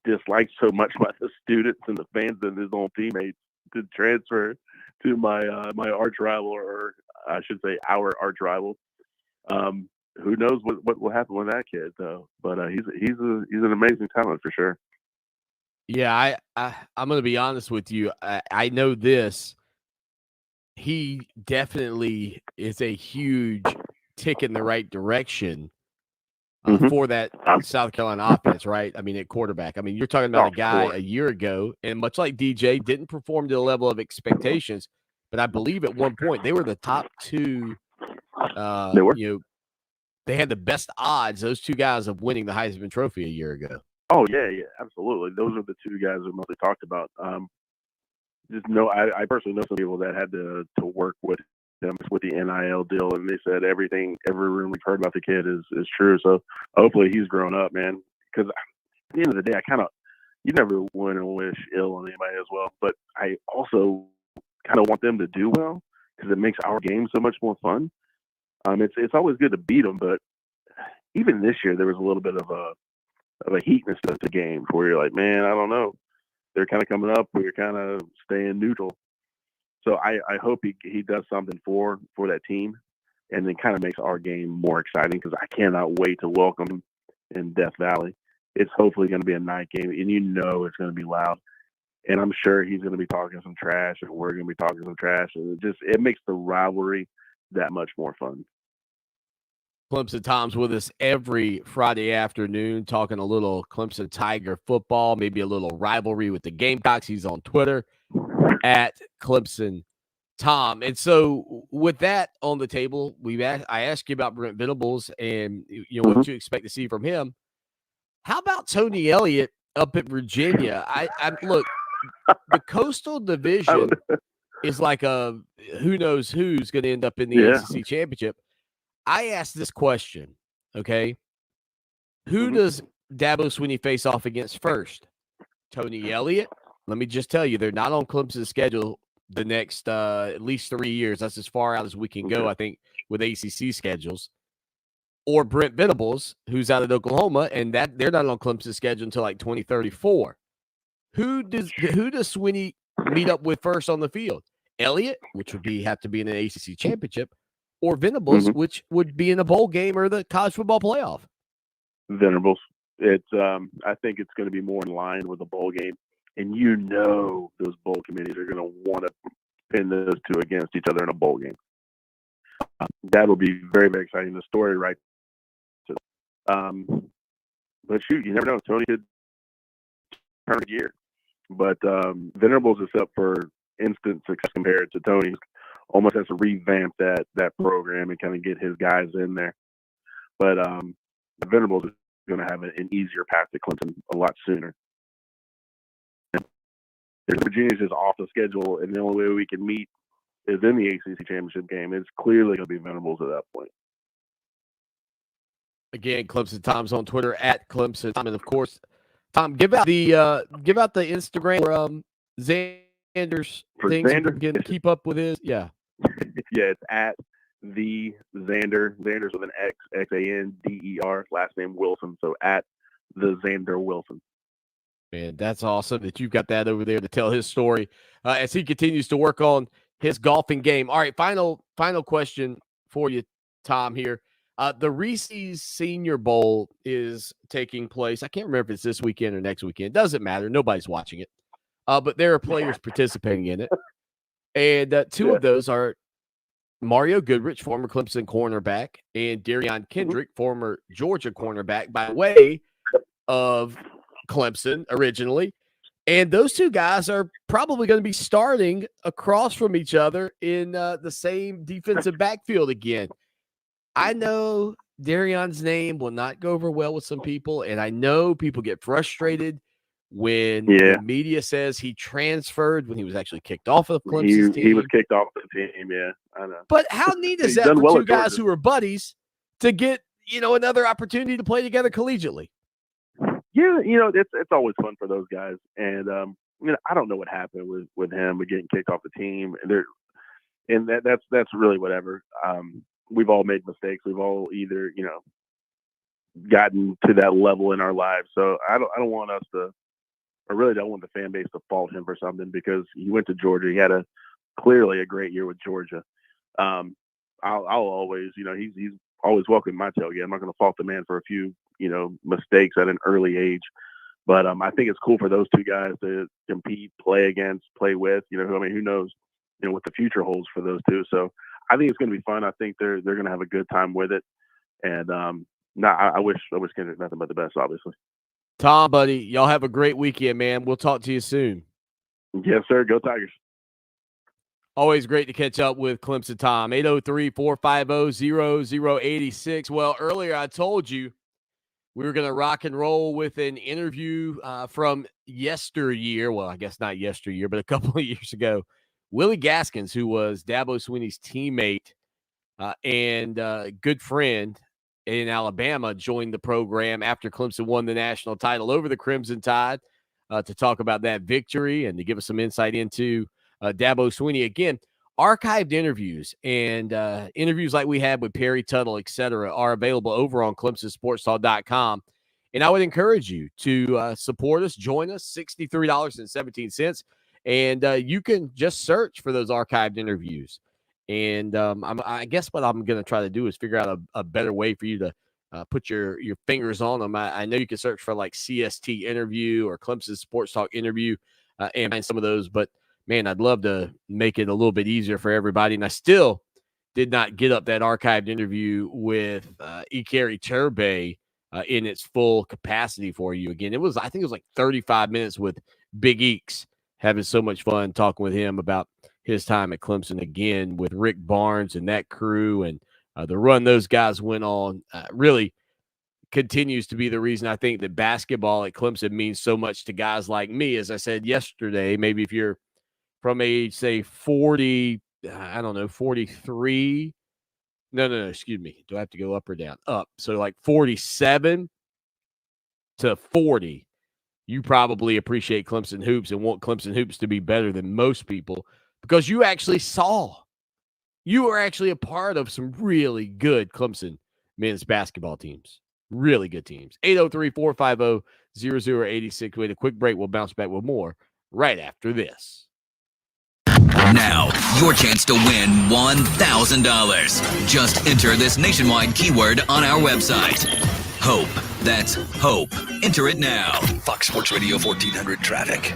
disliked so much by the students and the fans and his own teammates to transfer to my arch rival, or I should say our arch rival. Who knows what will happen with that kid though? But he's an amazing talent for sure. Yeah, I'm going to be honest with you. I know this. He definitely is a huge tick in the right direction for that South Carolina offense, right? I mean, at quarterback. I mean, you're talking about a guy a year ago, and much like DJ, didn't perform to the level of expectations. But I believe at one point they were the top 2. They were. They had the best odds, those 2 guys, of winning the Heisman Trophy a year ago. Oh yeah, absolutely. Those are the 2 guys we mostly talked about. I personally know some people that had to work with them with the NIL deal, and they said every room we've heard about the kid is true. So hopefully he's grown up, man. Because at the end of the day, you never want to wish ill on anybody as well, but I also kind of want them to do well because it makes our game so much more fun. It's always good to beat them, but even this year there was a little bit of a heatness to the game where you're like, man, I don't know. They're kind of coming up. We're kind of staying neutral. So I hope he does something for that team, and then kind of makes our game more exciting because I cannot wait to welcome him in Death Valley. It's hopefully going to be a night game, and it's going to be loud. And I'm sure he's going to be talking some trash, and we're going to be talking some trash, and it makes the rivalry that much more fun. Clemson Tom's with us every Friday afternoon, talking a little Clemson Tiger football, maybe a little rivalry with the Gamecocks. He's on Twitter at Clemson Tom. And so with that on the table, I asked you about Brent Venables and what you expect to see from him. How about Tony Elliott up at Virginia? I look, the Coastal Division is like who knows who's going to end up in the ACC championship. I asked this question, okay? Who does Dabo Swinney face off against first? Tony Elliott? Let me just tell you, they're not on Clemson's schedule the next at least 3 years. That's as far out as we can go, I think, with ACC schedules. or Brent Venables, who's out of Oklahoma, and that they're not on Clemson's schedule until like 2034. Who does Swanny meet up with first on the field? Elliott, which would have to be in an ACC championship, or Venables, which would be in a bowl game or the college football playoff? Venables. It's I think it's going to be more in line with a bowl game, and those bowl committees are going to want to pin those two against each other in a bowl game. That will be very, very exciting. The story, right? But shoot, you never know. Tony could turn a gear. But Venables is up for instant success compared to Tony. Almost has to revamp that program and kind of get his guys in there. But Venables is going to have an easier path to Clemson a lot sooner. Virginia's just off the schedule, and the only way we can meet is in the ACC championship game. It's clearly going to be Venables at that point. Again, Clemson Tom's on Twitter at Clemson Tom, and of course, Tom, give out the Instagram for Xander's For things. Xander? Keep up with his, yeah. Yeah, it's at the Xander. Xander's with an X, Xander, last name Wilson. So at the Xander Wilson. Man, that's awesome that you've got that over there to tell his story as he continues to work on his golfing game. All right, final question for you, Tom, here. The Reese's Senior Bowl is taking place. I can't remember if it's this weekend or next weekend. Doesn't matter. Nobody's watching it. But there are players participating in it. And two of those are Mario Goodrich, former Clemson cornerback, and Darion Kendrick, former Georgia cornerback, by way of Clemson originally. And those two guys are probably going to be starting across from each other in the same defensive backfield again. I know Darion's name will not go over well with some people, and I know people get frustrated when the media says he transferred when he was actually kicked off of Clemson's team. He was kicked off the team, yeah, I know. But how neat is that for two guys who are buddies to get, another opportunity to play together collegiately? Yeah, it's always fun for those guys. And, I don't know what happened with him getting kicked off the team. And that's really whatever. We've all made mistakes. We've all either, gotten to that level in our lives. So I don't want us to, I really don't want the fan base to fault him for something because he went to Georgia. He had clearly a great year with Georgia. I'll always, he's always welcome in my tailgate. I'm not going to fault the man for a few, mistakes at an early age. But I think it's cool for those two guys to compete, play against, play with, who knows, what the future holds for those two. So I think it's going to be fun. I think they're going to have a good time with it. And I wish Kendrick nothing but the best, obviously. Tom, buddy, y'all have a great weekend, man. We'll talk to you soon. Yes, sir. Go Tigers. Always great to catch up with Clemson Tom. 803-450-0086. Well, earlier I told you we were going to rock and roll with an interview from yesteryear. Well, I guess not yesteryear, but a couple of years ago. Willie Gaskins, who was Dabo Swinney's teammate and good friend in Alabama, joined the program after Clemson won the national title over the Crimson Tide to talk about that victory and to give us some insight into Dabo Swinney. Again, archived interviews and interviews like we had with Perry Tuttle, et cetera, are available over on ClemsonSportsTalk.com. And I would encourage you to support us, join us, $63.17. And you can just search for those archived interviews. And I guess what I'm going to try to do is figure out a better way for you to put your fingers on them. I know you can search for like CST interview or Clemson Sports Talk interview and find some of those. But, man, I'd love to make it a little bit easier for everybody. And I still did not get up that archived interview with Ikeri Turbe in its full capacity for you. Again, I think it was like 35 minutes with Big Eeks. Having so much fun talking with him about his time at Clemson again with Rick Barnes and that crew and the run those guys went on really continues to be the reason I think that basketball at Clemson means so much to guys like me. As I said yesterday, maybe if you're from age, say 40, 43. No, excuse me. Do I have to go up or down? Up. So like 47 to 40. You probably appreciate Clemson hoops and want Clemson hoops to be better than most people because you were actually a part of some really good Clemson men's basketball teams. Really good teams. 803-450-0086. Wait a quick break. We'll bounce back with more right after this. Now, your chance to win $1,000. Just enter this nationwide keyword on our website. HOPE. That's HOPE. Enter it now. Fox Sports Radio 1400 traffic.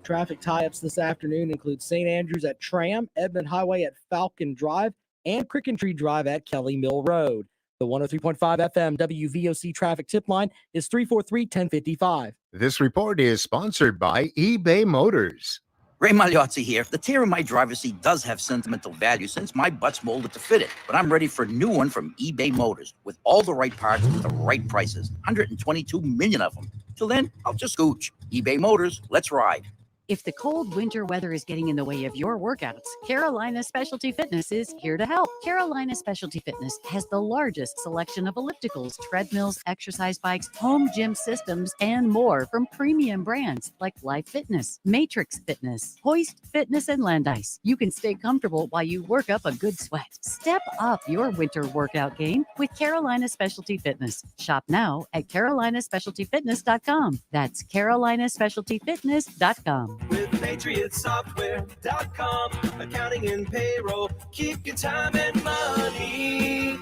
Traffic tie-ups this afternoon include St. Andrews at Tram, Edmond Highway at Falcon Drive, and Crickentry Drive at Kelly Mill Road. The 103.5 FM WVOC traffic tip line is 343-1055. This report is sponsored by eBay Motors. Ray Magliozzi here. The tear in my driver's seat does have sentimental value since my butt's molded to fit it, but I'm ready for a new one from eBay Motors with all the right parts at the right prices. 122 million of them. Till then, I'll just scooch. eBay Motors, let's ride. If the cold winter weather is getting in the way of your workouts, Carolina Specialty Fitness is here to help. Carolina Specialty Fitness has the largest selection of ellipticals, treadmills, exercise bikes, home gym systems, and more from premium brands like Life Fitness, Matrix Fitness, Hoist Fitness, and Landice. You can stay comfortable while you work up a good sweat. Step up your winter workout game with Carolina Specialty Fitness. Shop now at carolinaspecialtyfitness.com. That's carolinaspecialtyfitness.com. With PatriotSoftware.com, accounting and payroll, keep your time and money.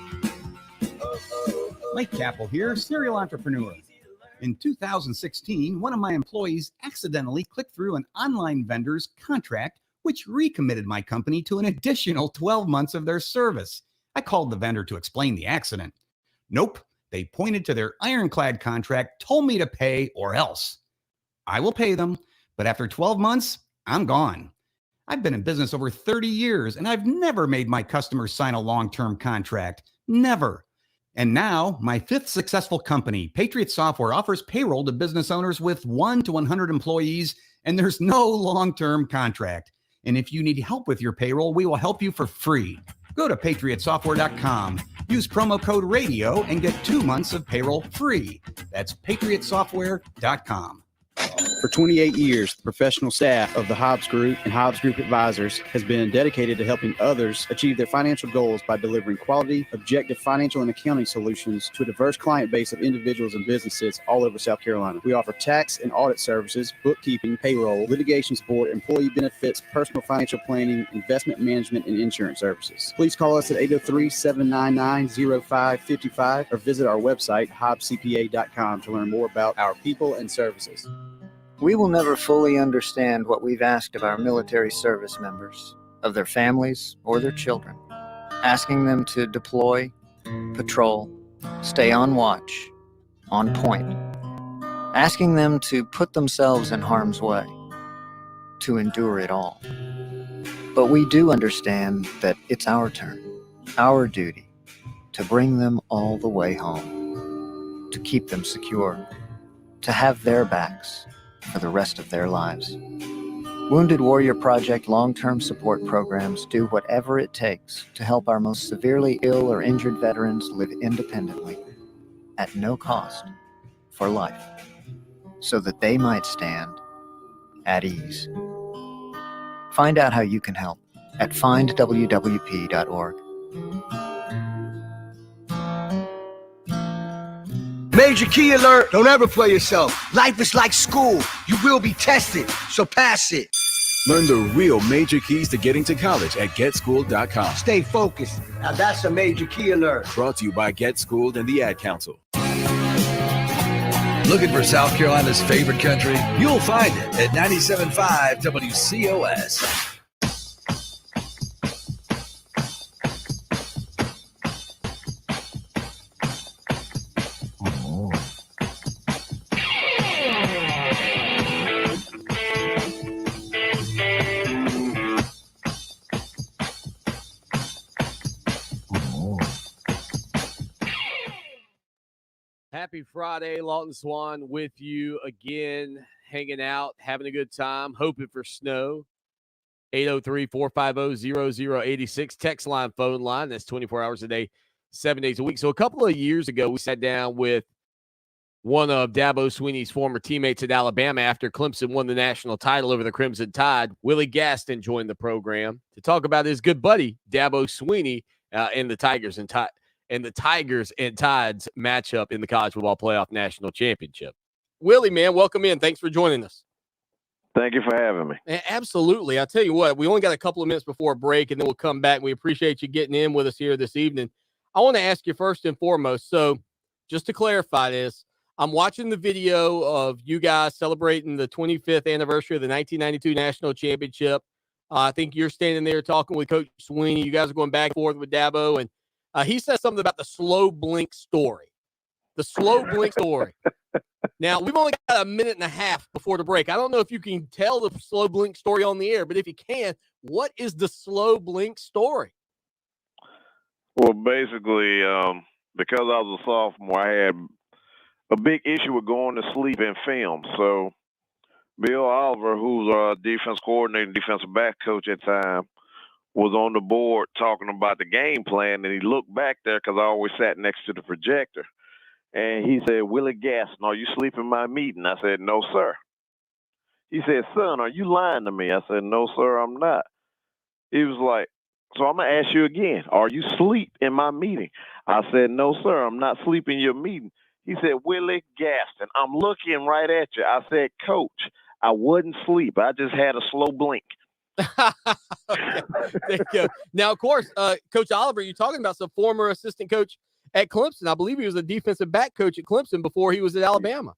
Mike Capel here, serial entrepreneur. In 2016, one of my employees accidentally clicked through an online vendor's contract, which recommitted my company to an additional 12 months of their service. I called the vendor to explain the accident. Nope, they pointed to their ironclad contract, told me to pay or else. I will pay them. But after 12 months, I'm gone. I've been in business over 30 years, and I've never made my customers sign a long-term contract. Never. And now, my fifth successful company, Patriot Software, offers payroll to business owners with 1 to 100 employees, and there's no long-term contract. And if you need help with your payroll, we will help you for free. Go to patriotsoftware.com, use promo code RADIO, and get 2 months of payroll free. That's patriotsoftware.com. For 28 years, the professional staff of the Hobbs Group and Hobbs Group Advisors has been dedicated to helping others achieve their financial goals by delivering quality, objective financial and accounting solutions to a diverse client base of individuals and businesses all over South Carolina. We offer tax and audit services, bookkeeping, payroll, litigation support, employee benefits, personal financial planning, investment management, and insurance services. Please call us at 803-799-0555 or visit our website, hobbscpa.com, to learn more about our people and services. We will never fully understand what we've asked of our military service members, of their families or their children, asking them to deploy, patrol, stay on watch, on point, asking them to put themselves in harm's way, to endure it all. But we do understand that it's our turn, our duty, to bring them all the way home, to keep them secure, to have their backs for the rest of their lives. Wounded Warrior Project long-term support programs do whatever it takes to help our most severely ill or injured veterans live independently, at no cost, for life, so that they might stand at ease. Find out how you can help at findwwp.org. Major key alert. Don't ever play yourself. Life is like school. You will be tested, so pass it. Learn the real major keys to getting to college at GetSchooled.com. Stay focused. Now that's a major key alert. Brought to you by Get Schooled and the Ad Council. Looking for South Carolina's favorite country? You'll find it at 97.5 WCOS. Happy Friday, Lawton Swan with you again, hanging out, having a good time, hoping for snow. 803-450-0086, text line, phone line. That's 24 hours a day, 7 days a week. So a couple of years ago, we sat down with one of Dabo Swinney's former teammates at Alabama after Clemson won the national title over the Crimson Tide. Willie Gaston joined the program to talk about his good buddy, Dabo Swinney, and the Tigers and and the Tigers and Tides matchup in the College Football Playoff National Championship. Willie, man, welcome in. Thanks for joining us. Thank you for having me. Absolutely. I'll tell you what, we only got a couple of minutes before a break, and then we'll come back. We appreciate you getting in with us here this evening. I want to ask you first and foremost, so just to clarify this, I'm watching the video of you guys celebrating the 25th anniversary of the 1992 National Championship. I think you're standing there talking with Coach Swanny. You guys are going back and forth with Dabo, and he said something about the slow blink story. The slow blink story. Now, we've only got a minute and a half before the break. I don't know if you can tell the slow blink story on the air, but if you can, what is the slow blink story? Well, basically, because I was a sophomore, I had a big issue with going to sleep in film. So Bill Oliver, who's our defense coordinator, defensive back coach at the time, was on the board talking about the game plan, and he looked back there because I always sat next to the projector. And he said, "Willie Gaston, are you sleeping in my meeting?" I said, "No, sir." He said, "Son, are you lying to me?" I said, "No, sir, I'm not." He was like, "So I'm going to ask you again, are you asleep in my meeting?" I said, "No, sir, I'm not sleeping in your meeting." He said, "Willie Gaston, I'm looking right at you." I said, "Coach, I wouldn't sleep. I just had a slow blink." Okay, there you go. Now, of course, Coach Oliver, you're talking about some former assistant coach at Clemson. I believe he was a defensive back coach at Clemson before he was at Alabama.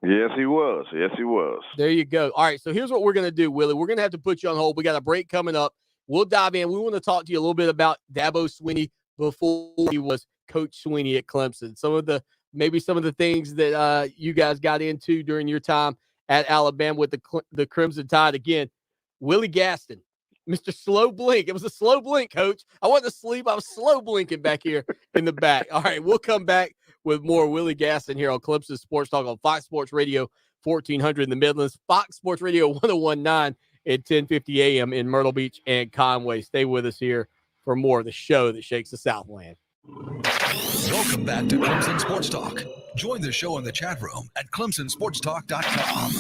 Yes, he was. Yes, he was. There you go. All right, so here's what we're going to do, Willie. We're going to have to put you on hold. We got a break coming up. We'll dive in. We want to talk to you a little bit about Dabo Swanny before he was Coach Swanny at Clemson. Maybe some of the things that you guys got into during your time at Alabama with the Crimson Tide. Again, Willie Gaston, Mr. Slow Blink. It was a slow blink, Coach. I wasn't asleep. I was slow blinking back here in the back. All right, we'll come back with more Willie Gaston here on Clemson Sports Talk on Fox Sports Radio 1400 in the Midlands, Fox Sports Radio 1019 at 1050 a.m. in Myrtle Beach and Conway. Stay with us here for more of the show that shakes the Southland. Welcome back to Clemson Sports Talk. Join the show in the chat room at clemsonsportstalk.com.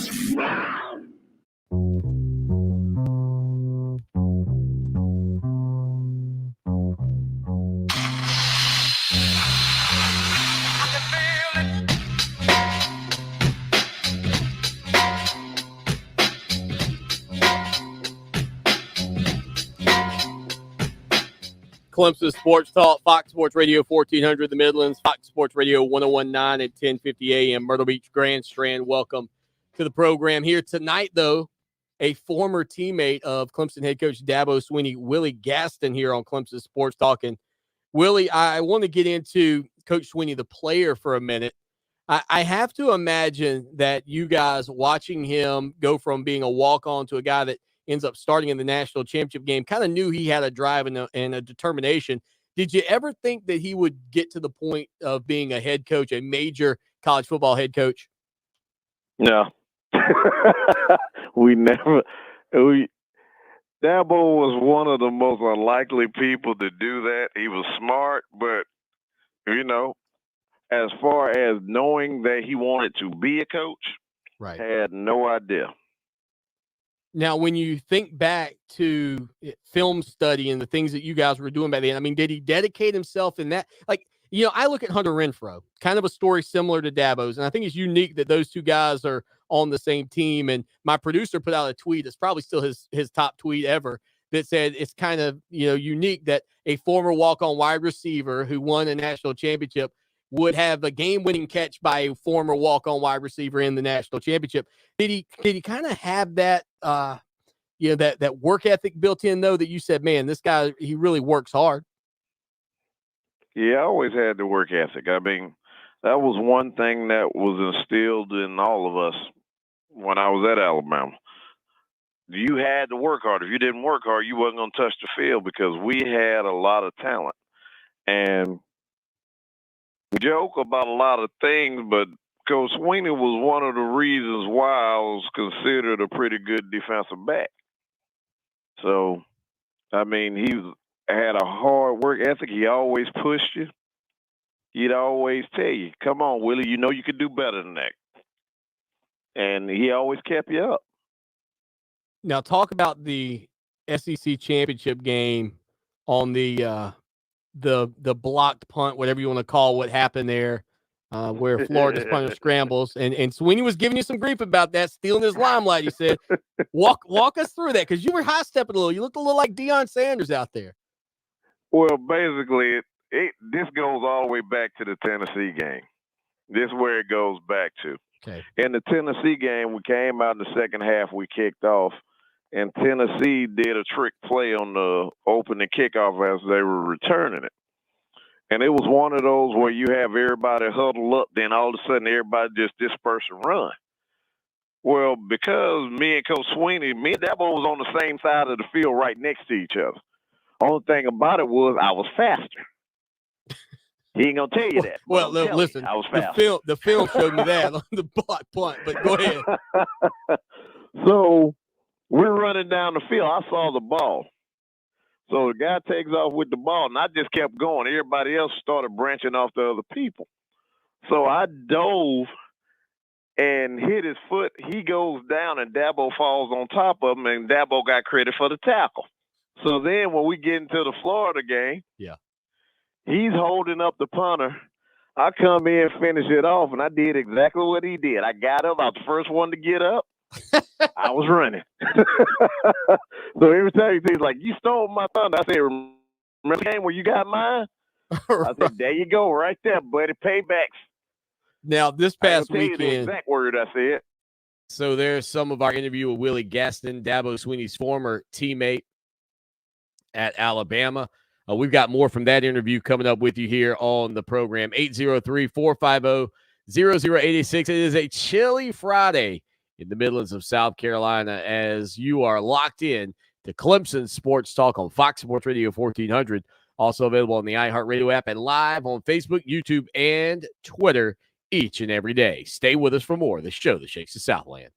Clemson Sports Talk, Fox Sports Radio 1400 the Midlands, Fox Sports Radio 1019 at 1050 a.m. Myrtle Beach, Grand Strand. Welcome to the program here tonight, though. A former teammate of Clemson head coach Dabo Swanny, Willie Gaston, here on Clemson Sports Talk. And Willie, I want to get into Coach Swanny, the player, for a minute. I have to imagine that you guys watching him go from being a walk-on to a guy that ends up starting in the national championship game, kind of knew he had a drive and a determination. Did you ever think that he would get to the point of being a head coach, a major college football head coach? No. Dabo was one of the most unlikely people to do that. He was smart, but, as far as knowing that he wanted to be a coach, right, had no idea. Now, when you think back to film study and the things that you guys were doing back then, I mean, did he dedicate himself in that? Like, I look at Hunter Renfrow, kind of a story similar to Dabo's, and I think it's unique that those two guys are on the same team. And my producer put out a tweet, it's probably still his top tweet ever, that said it's kind of, unique that a former walk-on wide receiver who won a national championship would have a game-winning catch by a former walk-on wide receiver in the national championship. Did he kind of have that, that work ethic built in, though, that you said, man, this guy, he really works hard? Yeah, I always had the work ethic. I mean, that was one thing that was instilled in all of us when I was at Alabama. You had to work hard. If you didn't work hard, you wasn't going to touch the field because we had a lot of talent. And we joke about a lot of things, but Coach Swanny was one of the reasons why I was considered a pretty good defensive back. So, I mean, he had a hard work ethic. He always pushed you. He'd always tell you, come on, Willie, you know you could do better than that. And he always kept you up. Now, talk about the SEC championship game on the the blocked punt, whatever you want to call what happened there, where Florida's punter scrambles, and Swanny was giving you some grief about that, stealing his limelight. He said, "Walk us through that," because you were high stepping a little. You looked a little like Deion Sanders out there. Well, basically, this goes all the way back to the Tennessee game. This is where it goes back to. Okay. In the Tennessee game, we came out in the second half. We kicked off, and Tennessee did a trick play on the opening kickoff as they were returning it. And it was one of those where you have everybody huddle up, then all of a sudden everybody just disperse and run. Well, because me and Coach Swanny, me and Dabo was on the same side of the field right next to each other. Only thing about it was I was faster. He ain't gonna tell you that. Well, listen, I was fast. The film showed me that on the block punt, but go ahead. So we're running down the field. I saw the ball. So the guy takes off with the ball, and I just kept going. Everybody else started branching off to other people. So I dove and hit his foot. He goes down, and Dabo falls on top of him, and Dabo got credit for the tackle. So then when we get into the Florida game, yeah, he's holding up the punter. I come in, finish it off, and I did exactly what he did. I got up. I was the first one to get up. I was running. So every time he's like, "You stole my thunder," I said, "Remember the game where you got mine?" I said, "There you go, right there, buddy. Paybacks." Now, this past weekend, the exact word I said. So there's some of our interview with Willie Gaston, Dabo Swanny's former teammate at Alabama. We've got more from that interview coming up with you here on the program. 803-450-0086. It is a chilly Friday in the Midlands of South Carolina as you are locked in to Clemson Sports Talk on Fox Sports Radio 1400. Also available on the iHeartRadio app and live on Facebook, YouTube, and Twitter each and every day. Stay with us for more of the show that shakes the Southland.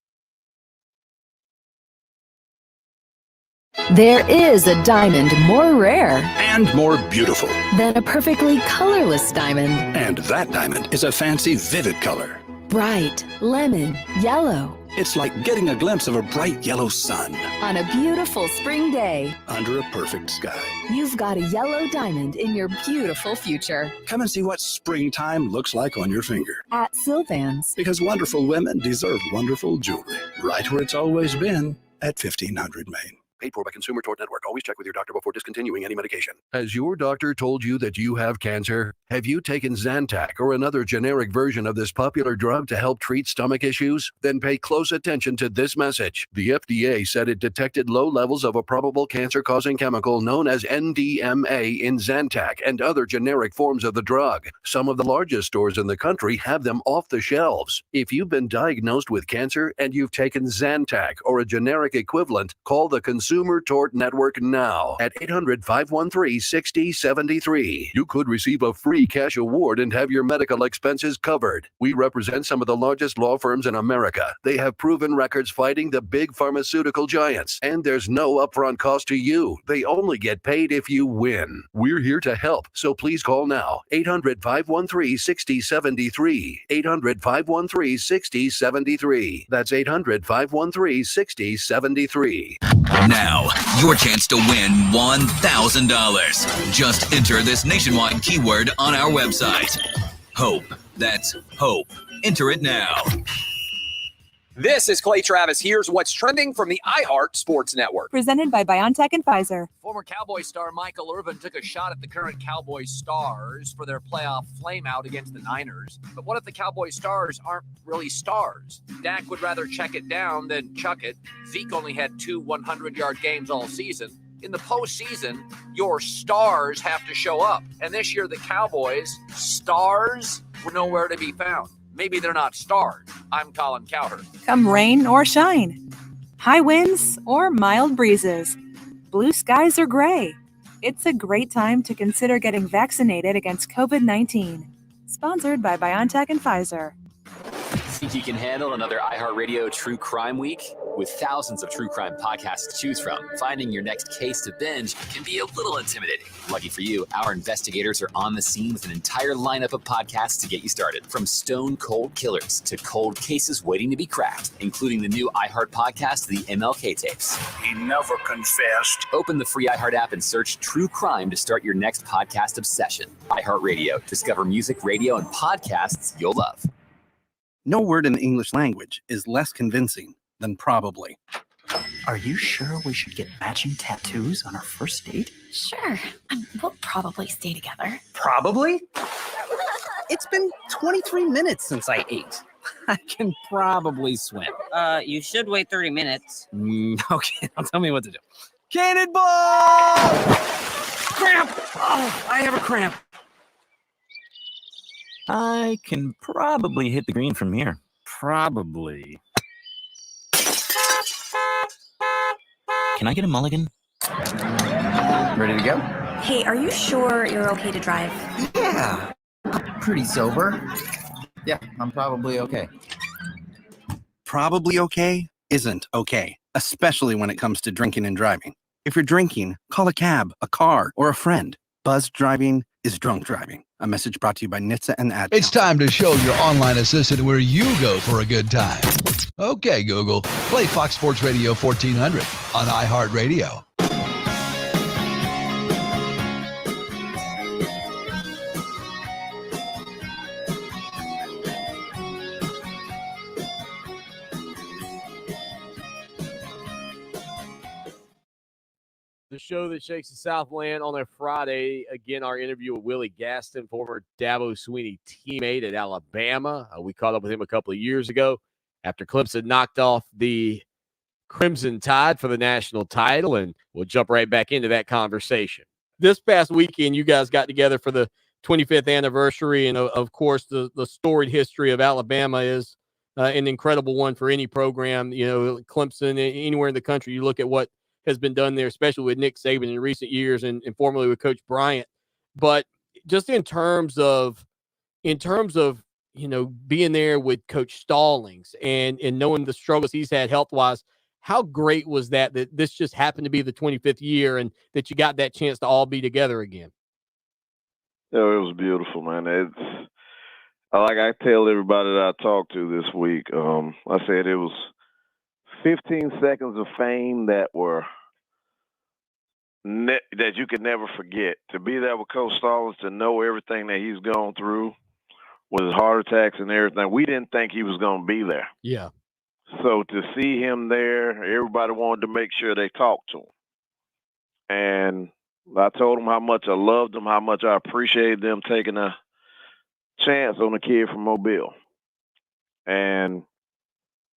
There is a diamond more rare and more beautiful than a perfectly colorless diamond. And that diamond is a fancy, vivid color. Bright, lemon, yellow. It's like getting a glimpse of a bright yellow sun on a beautiful spring day under a perfect sky. You've got a yellow diamond in your beautiful future. Come and see what springtime looks like on your finger. At Sylvan's. Because wonderful women deserve wonderful jewelry. Right where it's always been, at 1500 Main. Paid for by Consumer Tort Network. Always check with your doctor before discontinuing any medication. Has your doctor told you that you have cancer? Have you taken Zantac or another generic version of this popular drug to help treat stomach issues? Then pay close attention to this message. The FDA said it detected low levels of a probable cancer-causing chemical known as NDMA in Zantac and other generic forms of the drug. Some of the largest stores in the country have them off the shelves. If you've been diagnosed with cancer and you've taken Zantac or a generic equivalent, call the Consumer Tort Network now at 800-513-6073. You could receive a free cash award and have your medical expenses covered. We represent some of the largest law firms in America. They have proven records fighting the big pharmaceutical giants, and there's no upfront cost to you. They only get paid if you win. We're here to help, so please call now. 800-513-6073. 800-513-6073. That's 800-513-6073. Now, your chance to win $1,000. Just enter this nationwide keyword on our website. HOPE. That's HOPE. Enter it now. This is Clay Travis. Here's what's trending from the iHeart Sports Network. Presented by BioNTech and Pfizer. Former Cowboy star Michael Irvin took a shot at the current Cowboy Stars for their playoff flameout against the Niners. But what if the Cowboy Stars aren't really stars? Dak would rather check it down than chuck it. Zeke only had 2 100-yard games all season. In the postseason, your stars have to show up. And this year, the Cowboys' stars were nowhere to be found. Maybe they're not stars. I'm Colin Cowherd. Come rain or shine, high winds or mild breezes, blue skies or gray. It's a great time to consider getting vaccinated against COVID-19. Sponsored by BioNTech and Pfizer. Think you can handle another iHeartRadio True Crime Week? With thousands of true crime podcasts to choose from, finding your next case to binge can be a little intimidating. Lucky for you, our investigators are on the scene with an entire lineup of podcasts to get you started. From stone cold killers to cold cases waiting to be cracked, including the new iHeart podcast, The MLK Tapes. He never confessed. Open the free iHeart app and search True Crime to start your next podcast obsession. iHeartRadio. Discover music, radio, and podcasts you'll love. No word in the English language is less convincing than probably. Are you sure we should get matching tattoos on our first date? Sure. We'll probably stay together. Probably? It's been 23 minutes since I ate. I can probably swim. You should wait 30 minutes. Okay, now tell me what to do. Cannonball! Cramp! Oh, I have a cramp. I can probably hit the green from here. Probably. Can I get a mulligan? Ready to go? Hey, are you sure you're okay to drive? Yeah. I'm pretty sober. Yeah, I'm probably okay. Probably okay isn't okay, especially when it comes to drinking and driving. If you're drinking, call a cab, a car, or a friend. Buzzed driving is drunk driving. A message brought to you by NHTSA and Ad. It's time to show your online assistant where you go for a good time. Okay, Google, play Fox Sports Radio 1400 on iHeartRadio. The show that shakes the Southland on a Friday. Again, our interview with Willie Gaston, former Dabo Swanny teammate at Alabama. We caught up with him a couple of years ago after Clemson knocked off the Crimson Tide for the national title, and we'll jump right back into that conversation. This past weekend, you guys got together for the 25th anniversary, and of course, the storied history of Alabama is an incredible one for any program. You know, Clemson, anywhere in the country, you look at what has been done there, especially with Nick Saban in recent years and formerly with Coach Bryant. But just in terms of, you know, being there with Coach Stallings and knowing the struggles he's had health-wise, how great was that this just happened to be the 25th year and that you got that chance to all be together again? Yeah, it was beautiful, man. It's like I tell everybody that I talked to this week, I said it was 15 seconds of fame that were that you could never forget. To be there with Coach Stallings, to know everything that he's gone through with his heart attacks and everything, we didn't think he was going to be there. Yeah. So to see him there, everybody wanted to make sure they talked to him. And I told him how much I loved him, how much I appreciated them taking a chance on a kid from Mobile. And,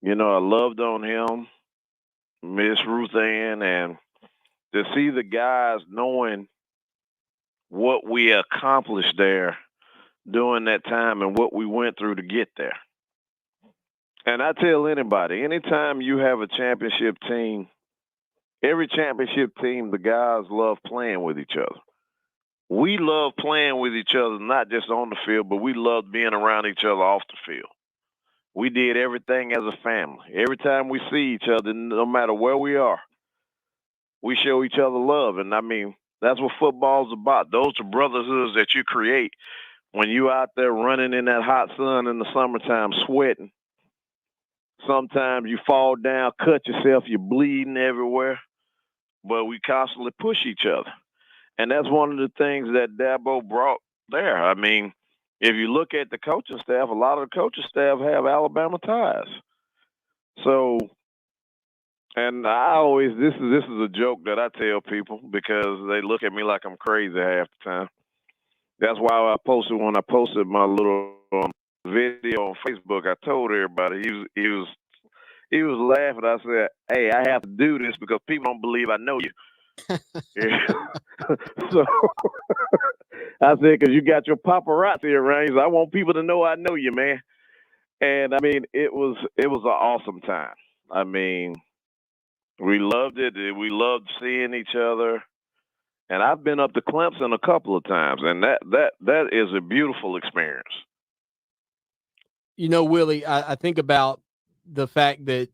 you know, I loved on him, Miss Ruth Ann, and to see the guys knowing what we accomplished there during that time and what we went through to get there. And I tell anybody, anytime you have a championship team, every championship team, the guys love playing with each other. We love playing with each other, not just on the field, but we love being around each other off the field. We did everything as a family. Every time we see each other, no matter where we are, we show each other love. And, I mean, that's what football's about. Those are brotherhoods that you create when you out there running in that hot sun in the summertime, sweating. Sometimes you fall down, cut yourself, you're bleeding everywhere. But we constantly push each other. And that's one of the things that Dabo brought there. I mean, if you look at the coaching staff, a lot of the coaching staff have Alabama ties. So, and I always, this is a joke that I tell people because they look at me like I'm crazy half the time. That's why when I posted my little video on Facebook, I told everybody, he was laughing. I said, hey, I have to do this because people don't believe I know you. So I said, because you got your paparazzi around you, so I want people to know I know you, man. And I mean, it was an awesome time. I mean, we loved it. We loved seeing each other. And I've been up to Clemson a couple of times, and that is a beautiful experience. You know, Willie, I think about the fact that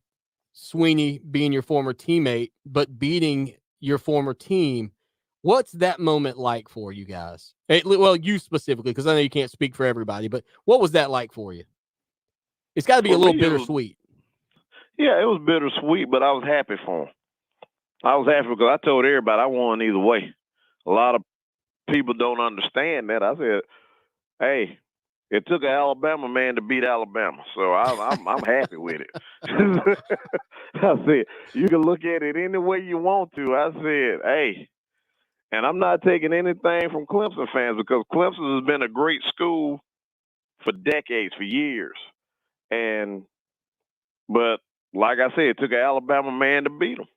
Swanny being your former teammate, but beating your former team. What's that moment like for you guys? Well, you specifically, because I know you can't speak for everybody, but what was that like for you? It's got to be a little bittersweet. Yeah, it was bittersweet, but I was happy for him. I was happy because I told everybody I won either way. A lot of people don't understand that. I said, hey, it took an Alabama man to beat Alabama, so I'm happy with it. I said, you can look at it any way you want to. I said, hey, and I'm not taking anything from Clemson fans because Clemson has been a great school for decades, for years. But like I said, it took an Alabama man to beat them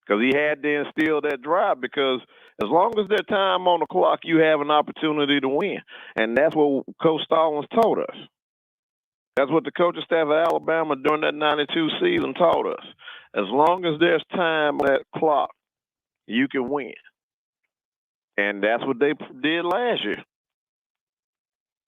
because he had to instill that drive because as long as there's time on the clock, you have an opportunity to win. And that's what Coach Stallings told us. That's what the coaching staff of Alabama during that 92 season taught us. As long as there's time on that clock, you can win. And that's what they did last year.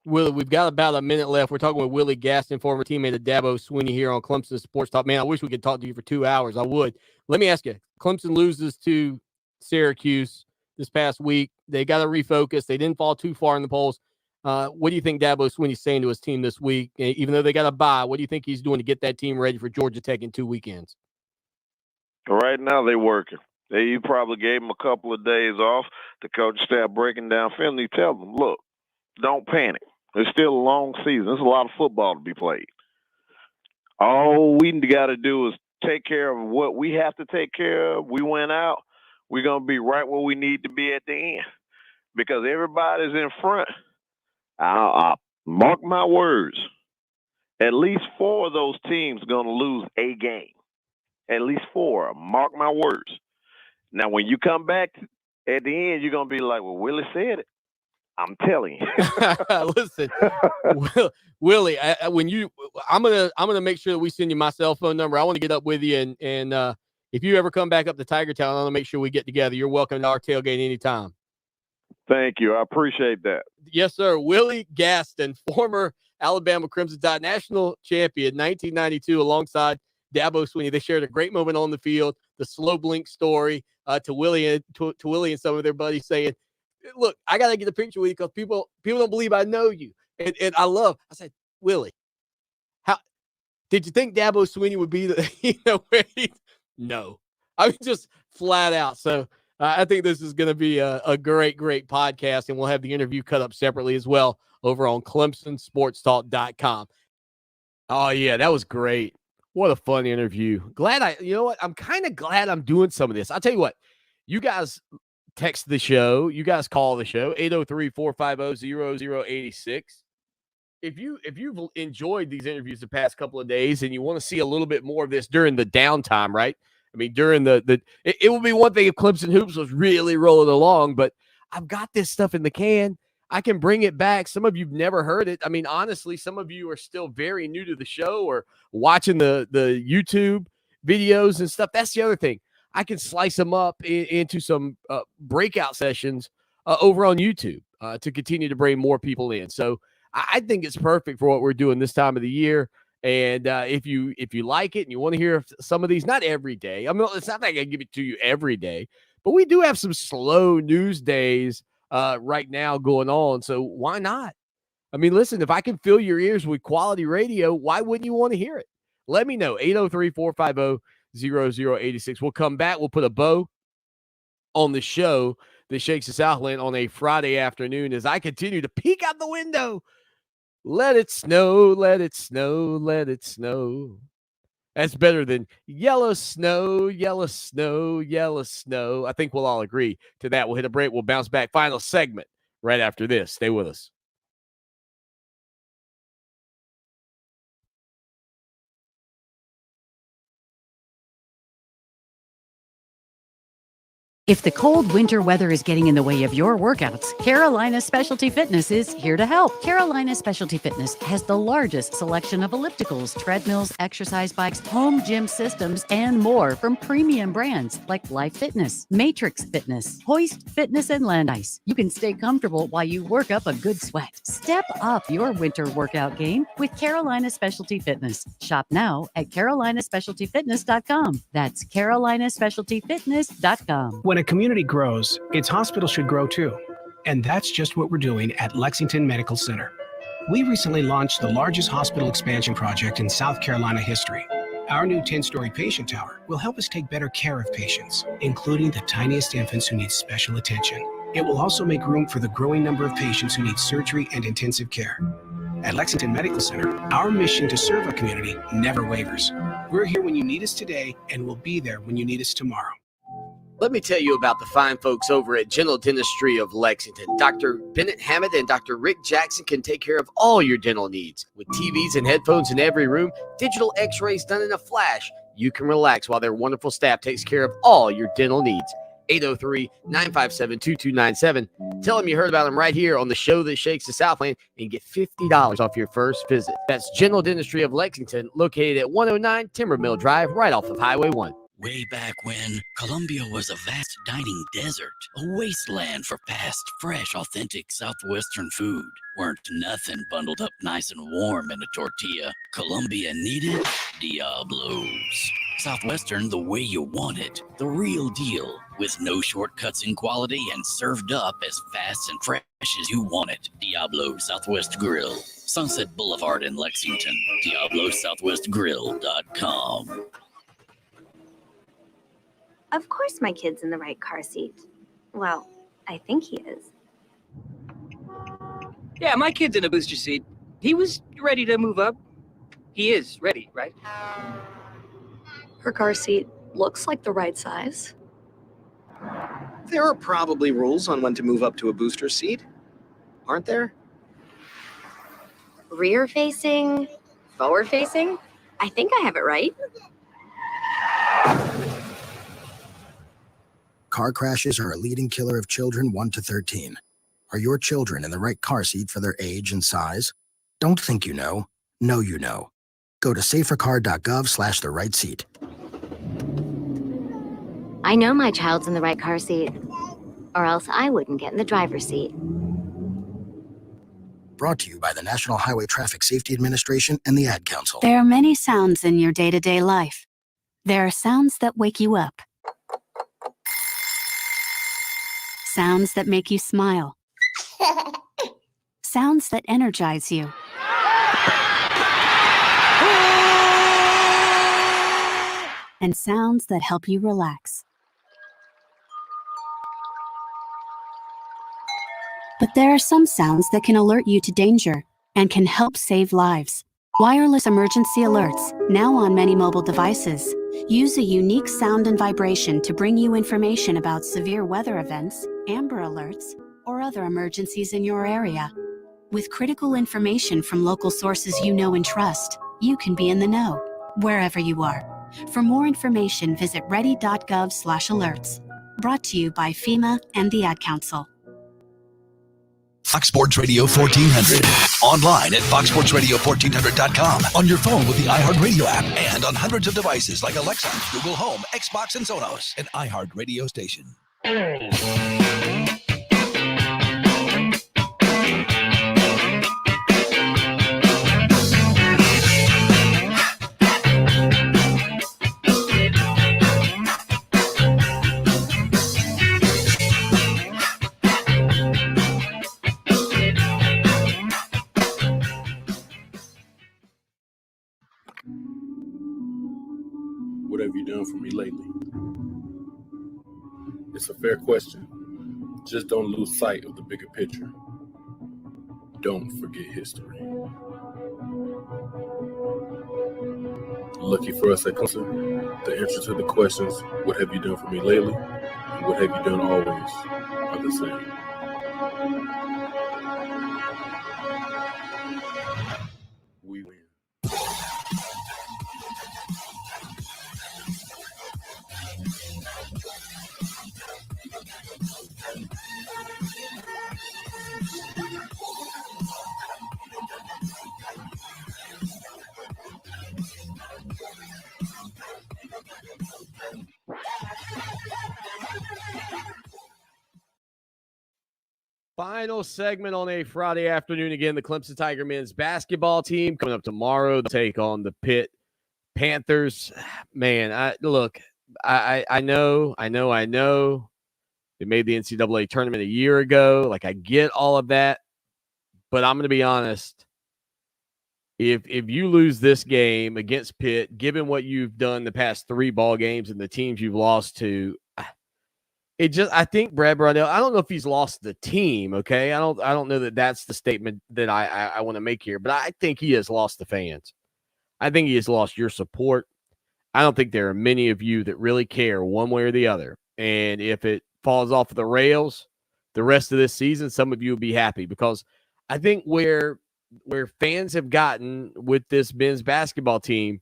Willie, we've got about a minute left. We're talking with Willie Gaston, former teammate of Dabo Swanny here on Clemson Sports Talk. Man, I wish we could talk to you for 2 hours. I would. Let me ask you, Clemson loses to Syracuse this past week. They got to refocus. They didn't fall too far in the polls. What do you think Dabo Swanny's saying to his team this week? Even though they got a bye, what do you think he's doing to get that team ready for Georgia Tech in 2 weekends? Right now, they're working. You probably gave them a couple of days off. The coach staff breaking down film. You tell them, look, don't panic. It's still a long season. There's a lot of football to be played. All we got to do is take care of what we have to take care of. We went out. We're going to be right where we need to be at the end because everybody's in front. I'll mark my words. At least 4 of those teams are going to lose a game. At least 4. Mark my words. Now, when you come back at the end, you're going to be like, well, Willie said it. I'm telling you. Listen, Willie, I'm gonna make sure that we send you my cell phone number. I want to get up with you, and if you ever come back up to Tiger Town, I want to make sure we get together. You're welcome to our tailgate anytime. Thank you. I appreciate that. Yes, sir. Willie Gaston, former Alabama Crimson Tide national champion, 1992, alongside Dabo Swanny. They shared a great moment on the field. The slow blink story to Willie and some of their buddies saying, look, I got to get a picture with you because people don't believe I know you. And I said, Willie, how did you think Dabo Swanny would be no. I mean, just flat out. So I think this is going to be a great podcast, and we'll have the interview cut up separately as well over on ClemsonSportsTalk.com. Oh, yeah, that was great. What a fun interview. I'm kind of glad I'm doing some of this. I'll tell you what, you guys text the show. You guys call the show, 803-450-0086. If you've enjoyed these interviews the past couple of days and you want to see a little bit more of this during the downtime, right? I mean, during it would be one thing if Clemson Hoops was really rolling along, but I've got this stuff in the can. I can bring it back. Some of you've never heard it. I mean, honestly, some of you are still very new to the show or watching the YouTube videos and stuff. That's the other thing. I can slice them up into some breakout sessions over on YouTube to continue to bring more people in. So I think it's perfect for what we're doing this time of the year. And if you like it and you want to hear some of these, not every day. I mean, it's not like I give it to you every day, but we do have some slow news days right now going on. So why not? I mean, listen, if I can fill your ears with quality radio, why wouldn't you want to hear it? Let me know. 803-450-0086. We'll come back. We'll put a bow on the show that shakes the Southland on a Friday afternoon as I continue to peek out the window. Let it snow, let it snow, let it snow. That's better than yellow snow, yellow snow, yellow snow. I think we'll all agree to that. We'll hit a break. We'll bounce back. Final segment right after this. Stay with us. If the cold winter weather is getting in the way of your workouts, Carolina Specialty Fitness is here to help. Carolina Specialty Fitness has the largest selection of ellipticals, treadmills, exercise bikes, home gym systems, and more from premium brands like Life Fitness, Matrix Fitness, Hoist Fitness, and Land Ice. You can stay comfortable while you work up a good sweat. Step up your winter workout game with Carolina Specialty Fitness. Shop now at carolinaspecialtyfitness.com. That's carolinaspecialtyfitness.com. When a community grows, its hospital should grow too. And that's just what we're doing at Lexington Medical Center. We recently launched the largest hospital expansion project in South Carolina history. Our new 10-story patient tower will help us take better care of patients, including the tiniest infants who need special attention. It will also make room for the growing number of patients who need surgery and intensive care. At Lexington Medical Center, our mission to serve our community never wavers. We're here when you need us today, and we'll be there when you need us tomorrow. Let me tell you about the fine folks over at Dental Dentistry of Lexington. Dr. Bennett Hammett and Dr. Rick Jackson can take care of all your dental needs. With TVs and headphones in every room, digital x-rays done in a flash, you can relax while their wonderful staff takes care of all your dental needs. 803-957-2297. Tell them you heard about them right here on the show that shakes the Southland and get $50 off your first visit. That's Dental Dentistry of Lexington, located at 109 Timber Mill Drive, right off of Highway 1. Way back when, Columbia was a vast dining desert, a wasteland for fast, fresh, authentic Southwestern food. Weren't nothing bundled up nice and warm in a tortilla. Columbia needed Diablos. Southwestern the way you want it, the real deal, with no shortcuts in quality and served up as fast and fresh as you want it. Diablo Southwest Grill, Sunset Boulevard in Lexington. DiabloSouthwestGrill.com. Of course my kid's in the right car seat. Well, I think he is. Yeah, my kid's in a booster seat. He was ready to move up. He is ready, right? Her car seat looks like the right size. There are probably rules on when to move up to a booster seat, aren't there? Rear facing, forward facing. I think I have it right. Car crashes are a leading killer of children 1 to 13. Are your children in the right car seat for their age and size? Don't think you know. Know you know. Go to safercar.gov/the-right seat. I know my child's in the right car seat, or else I wouldn't get in the driver's seat. Brought to you by the National Highway Traffic Safety Administration and the Ad Council. There are many sounds in your day-to-day life. There are sounds that wake you up. Sounds that make you smile. Sounds that energize you. And sounds that help you relax. But there are some sounds that can alert you to danger and can help save lives. Wireless emergency alerts, now on many mobile devices, use a unique sound and vibration to bring you information about severe weather events, Amber Alerts, or other emergencies in your area. With critical information from local sources you know and trust, you can be in the know, wherever you are. For more information, visit ready.gov/alerts. Brought to you by FEMA and the Ad Council. Fox Sports Radio 1400. Online at foxsportsradio1400.com. On your phone with the iHeartRadio app. And on hundreds of devices like Alexa, Google Home, Xbox, and Sonos. An iHeartRadio station. What have you done for me lately? It's a fair question. Just don't lose sight of the bigger picture. Don't forget history. Lucky for us at Clemson, the answer to the questions, what have you done for me lately, and what have you done always, are the same. We win. Final segment on a Friday afternoon. Again, the Clemson Tiger men's basketball team coming up tomorrow to take on the Pitt Panthers. Man, I know. They made the NCAA tournament a year ago. Like, I get all of that, but I'm going to be honest. If you lose this game against Pitt, given what you've done the past 3 ball games and the teams you've lost to, I think Brad Brownell, I don't know if he's lost the team, okay? I don't know that that's the statement that I want to make here, but I think he has lost the fans. I think he has lost your support. I don't think there are many of you that really care one way or the other. And if it falls off the rails the rest of this season, some of you will be happy, because I think where fans have gotten with this men's basketball team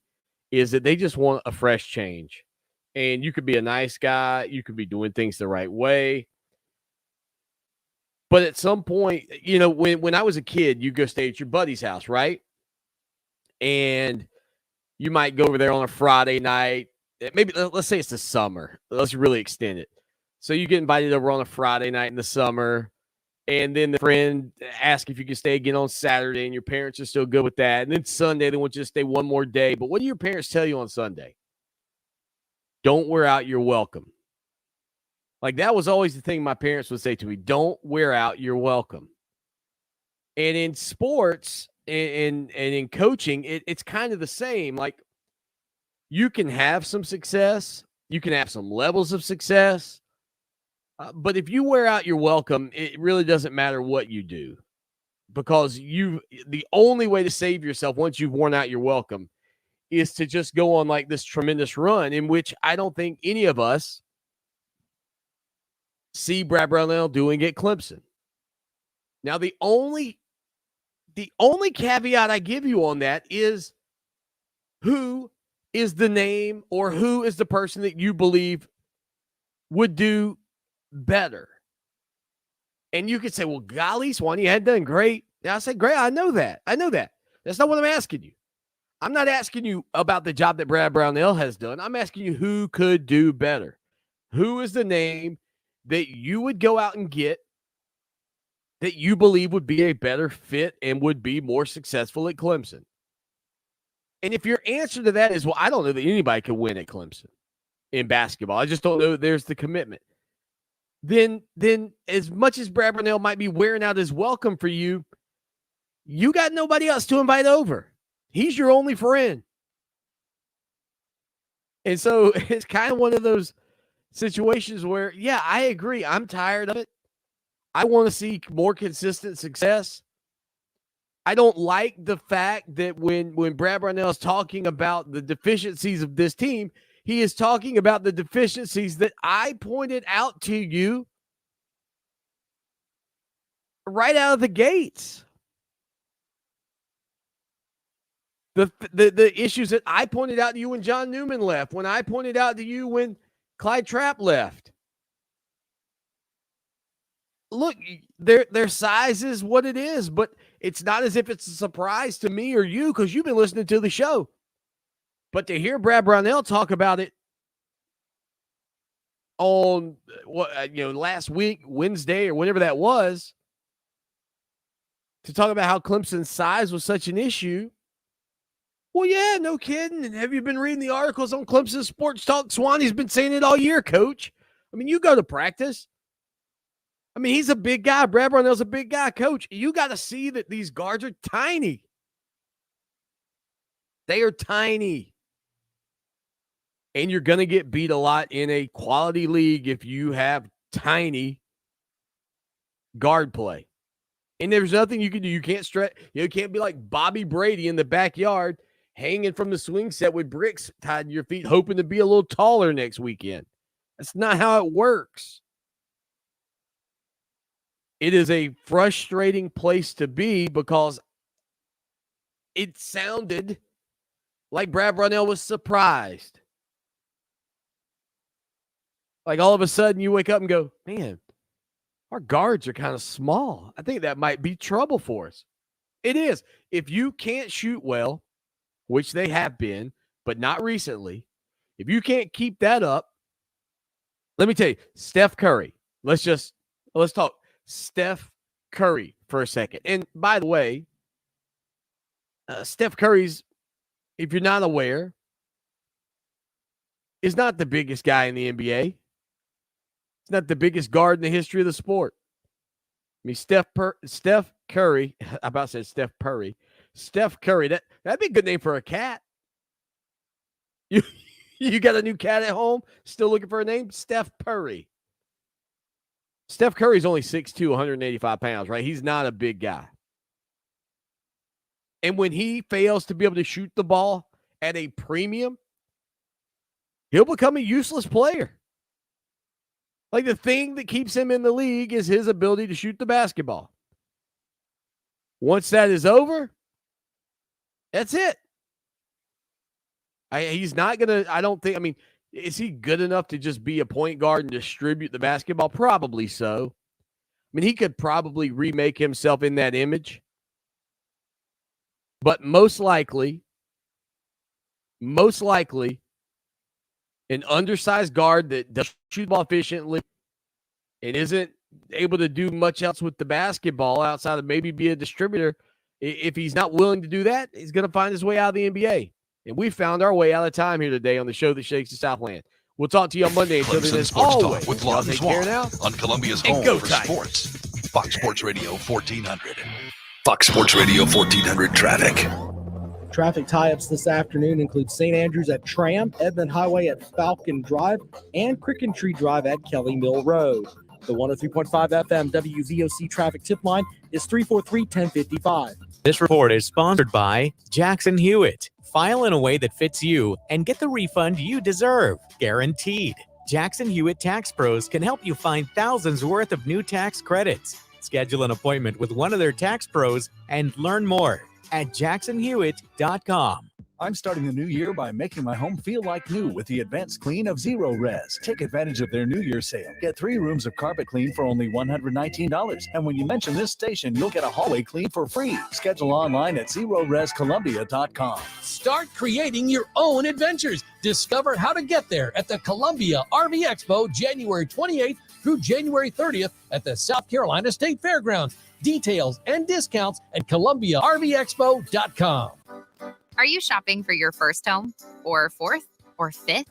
is that they just want a fresh change. And you could be a nice guy. You could be doing things the right way. But at some point, when I was a kid, you go stay at your buddy's house, right? And you might go over there on a Friday night. Maybe, let's say it's the summer. Let's really extend it. So you get invited over on a Friday night in the summer. And then the friend asks if you can stay again on Saturday, and your parents are still good with that. And then Sunday, they want you to stay one more day. But what do your parents tell you on Sunday? Don't wear out your welcome. Like, that was always the thing my parents would say to me. Don't wear out your welcome. And in sports and in coaching, it's kind of the same. Like, you can have some success. You can have some levels of success. But if you wear out your welcome, it really doesn't matter what you do. Because the only way to save yourself once you've worn out your welcome is to just go on like this tremendous run, in which I don't think any of us see Brad Brownell doing at Clemson. Now, the only caveat I give you on that is, who is the name or who is the person that you believe would do better? And you could say, well, golly, Swanny had done great. Now, I say, great, I know that. That's not what I'm asking you. I'm not asking you about the job that Brad Brownell has done. I'm asking you who could do better. Who is the name that you would go out and get that you believe would be a better fit and would be more successful at Clemson? And if your answer to that is, well, I don't know that anybody can win at Clemson in basketball, I just don't know that there's the commitment, then as much as Brad Brownell might be wearing out his welcome for you, you got nobody else to invite over. He's your only friend. And so it's kind of one of those situations where, yeah, I agree. I'm tired of it. I want to see more consistent success. I don't like the fact that when Brad Brownell is talking about the deficiencies of this team, he is talking about the deficiencies that I pointed out to you right out of the gates. The issues that I pointed out to you when John Newman left, when I pointed out to you when Clyde Trapp left. Look, their size is what it is, but it's not as if it's a surprise to me or you, because you've been listening to the show. But to hear Brad Brownell talk about it on last week, Wednesday or whenever that was, to talk about how Clemson's size was such an issue. Well, yeah, no kidding. And have you been reading the articles on Clemson Sports Talk? Swanny's been saying it all year, Coach. I mean, you go to practice. I mean, he's a big guy. Brad Brownell's a big guy, Coach. You got to see that these guards are tiny. They are tiny. And you're going to get beat a lot in a quality league if you have tiny guard play. And there's nothing you can do. You can't stretch. You can't be like Bobby Brady in the backyard, hanging from the swing set with bricks tied to your feet, hoping to be a little taller next weekend. That's not how it works. It is a frustrating place to be, because it sounded like Brad Brownell was surprised. Like all of a sudden you wake up and go, man, our guards are kind of small. I think that might be trouble for us. It is. If you can't shoot well, which they have been, but not recently, if you can't keep that up, let me tell you, Steph Curry. Let's talk Steph Curry for a second. And by the way, Steph Curry's, if you're not aware, is not the biggest guy in the NBA. He's not the biggest guard in the history of the sport. I mean, Steph Curry, I about said Steph Curry. Steph Curry, that'd be a good name for a cat. You got a new cat at home? Still looking for a name? Steph Curry. Steph Curry's only 6'2", 185 pounds, right? He's not a big guy. And when he fails to be able to shoot the ball at a premium, he'll become a useless player. Like, the thing that keeps him in the league is his ability to shoot the basketball. Once that is over, that's it. He's not going to, I don't think, I mean, is he good enough to just be a point guard and distribute the basketball? Probably so. I mean, he could probably remake himself in that image. But most likely, an undersized guard that doesn't shoot the ball efficiently and isn't able to do much else with the basketball outside of maybe be a distributor, if he's not willing to do that, he's going to find his way out of the NBA. And we found our way out of time here today on the show that shakes the Southland. We'll talk to you on Monday. Until then, as always, with Lon take Swan care now. On Columbia's And home go for Tigers. sports. Fox Sports Radio 1400. Fox Sports Radio 1400 traffic. Traffic tie-ups this afternoon include St. Andrews at Tram, Edmond Highway at Falcon Drive, and Cricken Tree Drive at Kelly Mill Road. The 103.5 FM WVOC traffic tip line is 343-1055. This report is sponsored by Jackson Hewitt. File in a way that fits you and get the refund you deserve, guaranteed. Jackson Hewitt Tax Pros can help you find thousands worth of new tax credits. Schedule an appointment with one of their tax pros and learn more at jacksonhewitt.com. I'm starting the new year by making my home feel like new with the advanced clean of Zero Res. Take advantage of their New Year sale. Get 3 rooms of carpet clean for only $119. And when you mention this station, you'll get a hallway clean for free. Schedule online at ZeroResColumbia.com. Start creating your own adventures. Discover how to get there at the Columbia RV Expo, January 28th through January 30th at the South Carolina State Fairgrounds. Details and discounts at ColumbiaRVExpo.com. Are you shopping for your first home, or fourth, or fifth?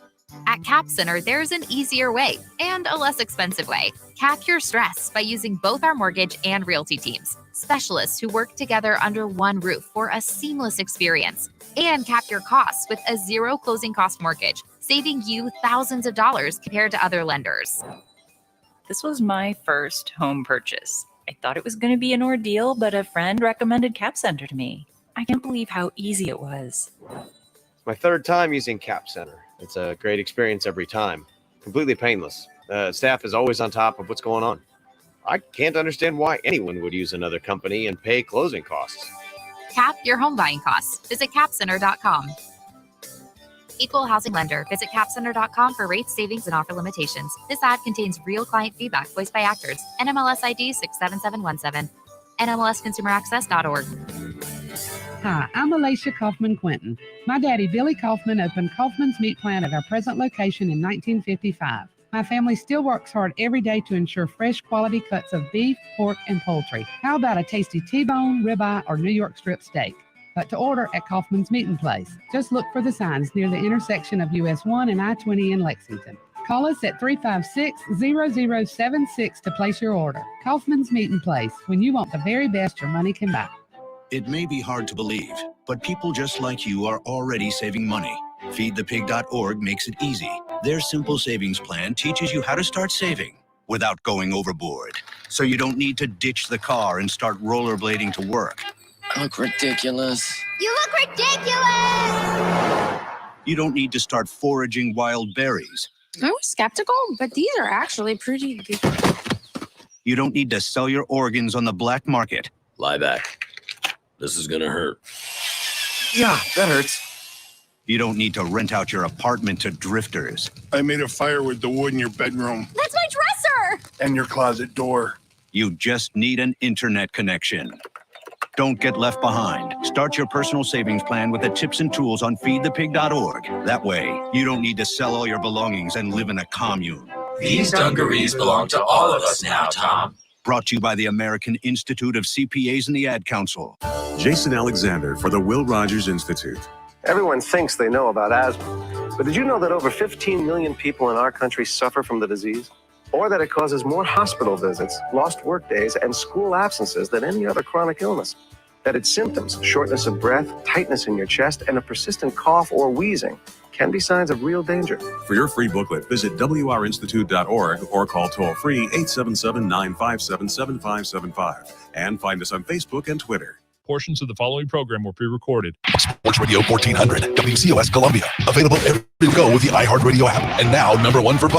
At Cap Center, there's an easier way and a less expensive way. Cap your stress by using both our mortgage and realty teams, specialists who work together under one roof for a seamless experience. And cap your costs with a zero closing cost mortgage, saving you thousands of dollars compared to other lenders. This was my first home purchase. I thought it was going to be an ordeal, but a friend recommended Cap Center to me. I can't believe how easy it was. It's my third time using Cap Center. It's a great experience every time. Completely painless. Staff is always on top of what's going on. I can't understand why anyone would use another company and pay closing costs. Cap your home buying costs. Visit capcenter.com. Equal housing lender. Visit capcenter.com for rates, savings, and offer limitations. This ad contains real client feedback voiced by actors. NMLS ID 67717. NMLSconsumeraccess.org. Hi, I'm Alicia Kaufman-Quinton. My daddy, Billy Kaufman, opened Kaufman's Meat Plant at our present location in 1955. My family still works hard every day to ensure fresh quality cuts of beef, pork, and poultry. How about a tasty T-bone, ribeye, or New York strip steak? But to order at Kaufman's Meat & Place, just look for the signs near the intersection of US 1 and I-20 in Lexington. Call us at 356-0076 to place your order. Kaufman's Meat & Place, when you want the very best your money can buy. It may be hard to believe, but people just like you are already saving money. FeedThePig.org makes it easy. Their simple savings plan teaches you how to start saving without going overboard. So you don't need to ditch the car and start rollerblading to work. Look ridiculous. You look ridiculous! You don't need to start foraging wild berries. I was skeptical, but these are actually pretty good. You don't need to sell your organs on the black market. Lie back. This is gonna hurt. Yeah, that hurts. You don't need to rent out your apartment to drifters. I made a fire with the wood in your bedroom That's my dresser! and your closet door. You just need an internet connection. Don't get left behind. Start your personal savings plan with the tips and tools on feedthepig.org. That way, you don't need to sell all your belongings and live in a commune. These dungarees belong to all of us now, Tom. Brought to you by the American Institute of CPAs and the Ad Council. Jason Alexander for the Will Rogers Institute. Everyone thinks they know about asthma, but did you know that over 15 million people in our country suffer from the disease? Or that it causes more hospital visits, lost work days, and school absences than any other chronic illness? That its symptoms, shortness of breath, tightness in your chest, and a persistent cough or wheezing can be signs of real danger. For your free booklet, visit wrinstitute.org or call toll-free 877-957-7575 and find us on Facebook and Twitter. Portions of the following program were pre-recorded. Sports Radio 1400, WCOS Columbia. Available everywhere you go with the iHeartRadio app. And now, #1 for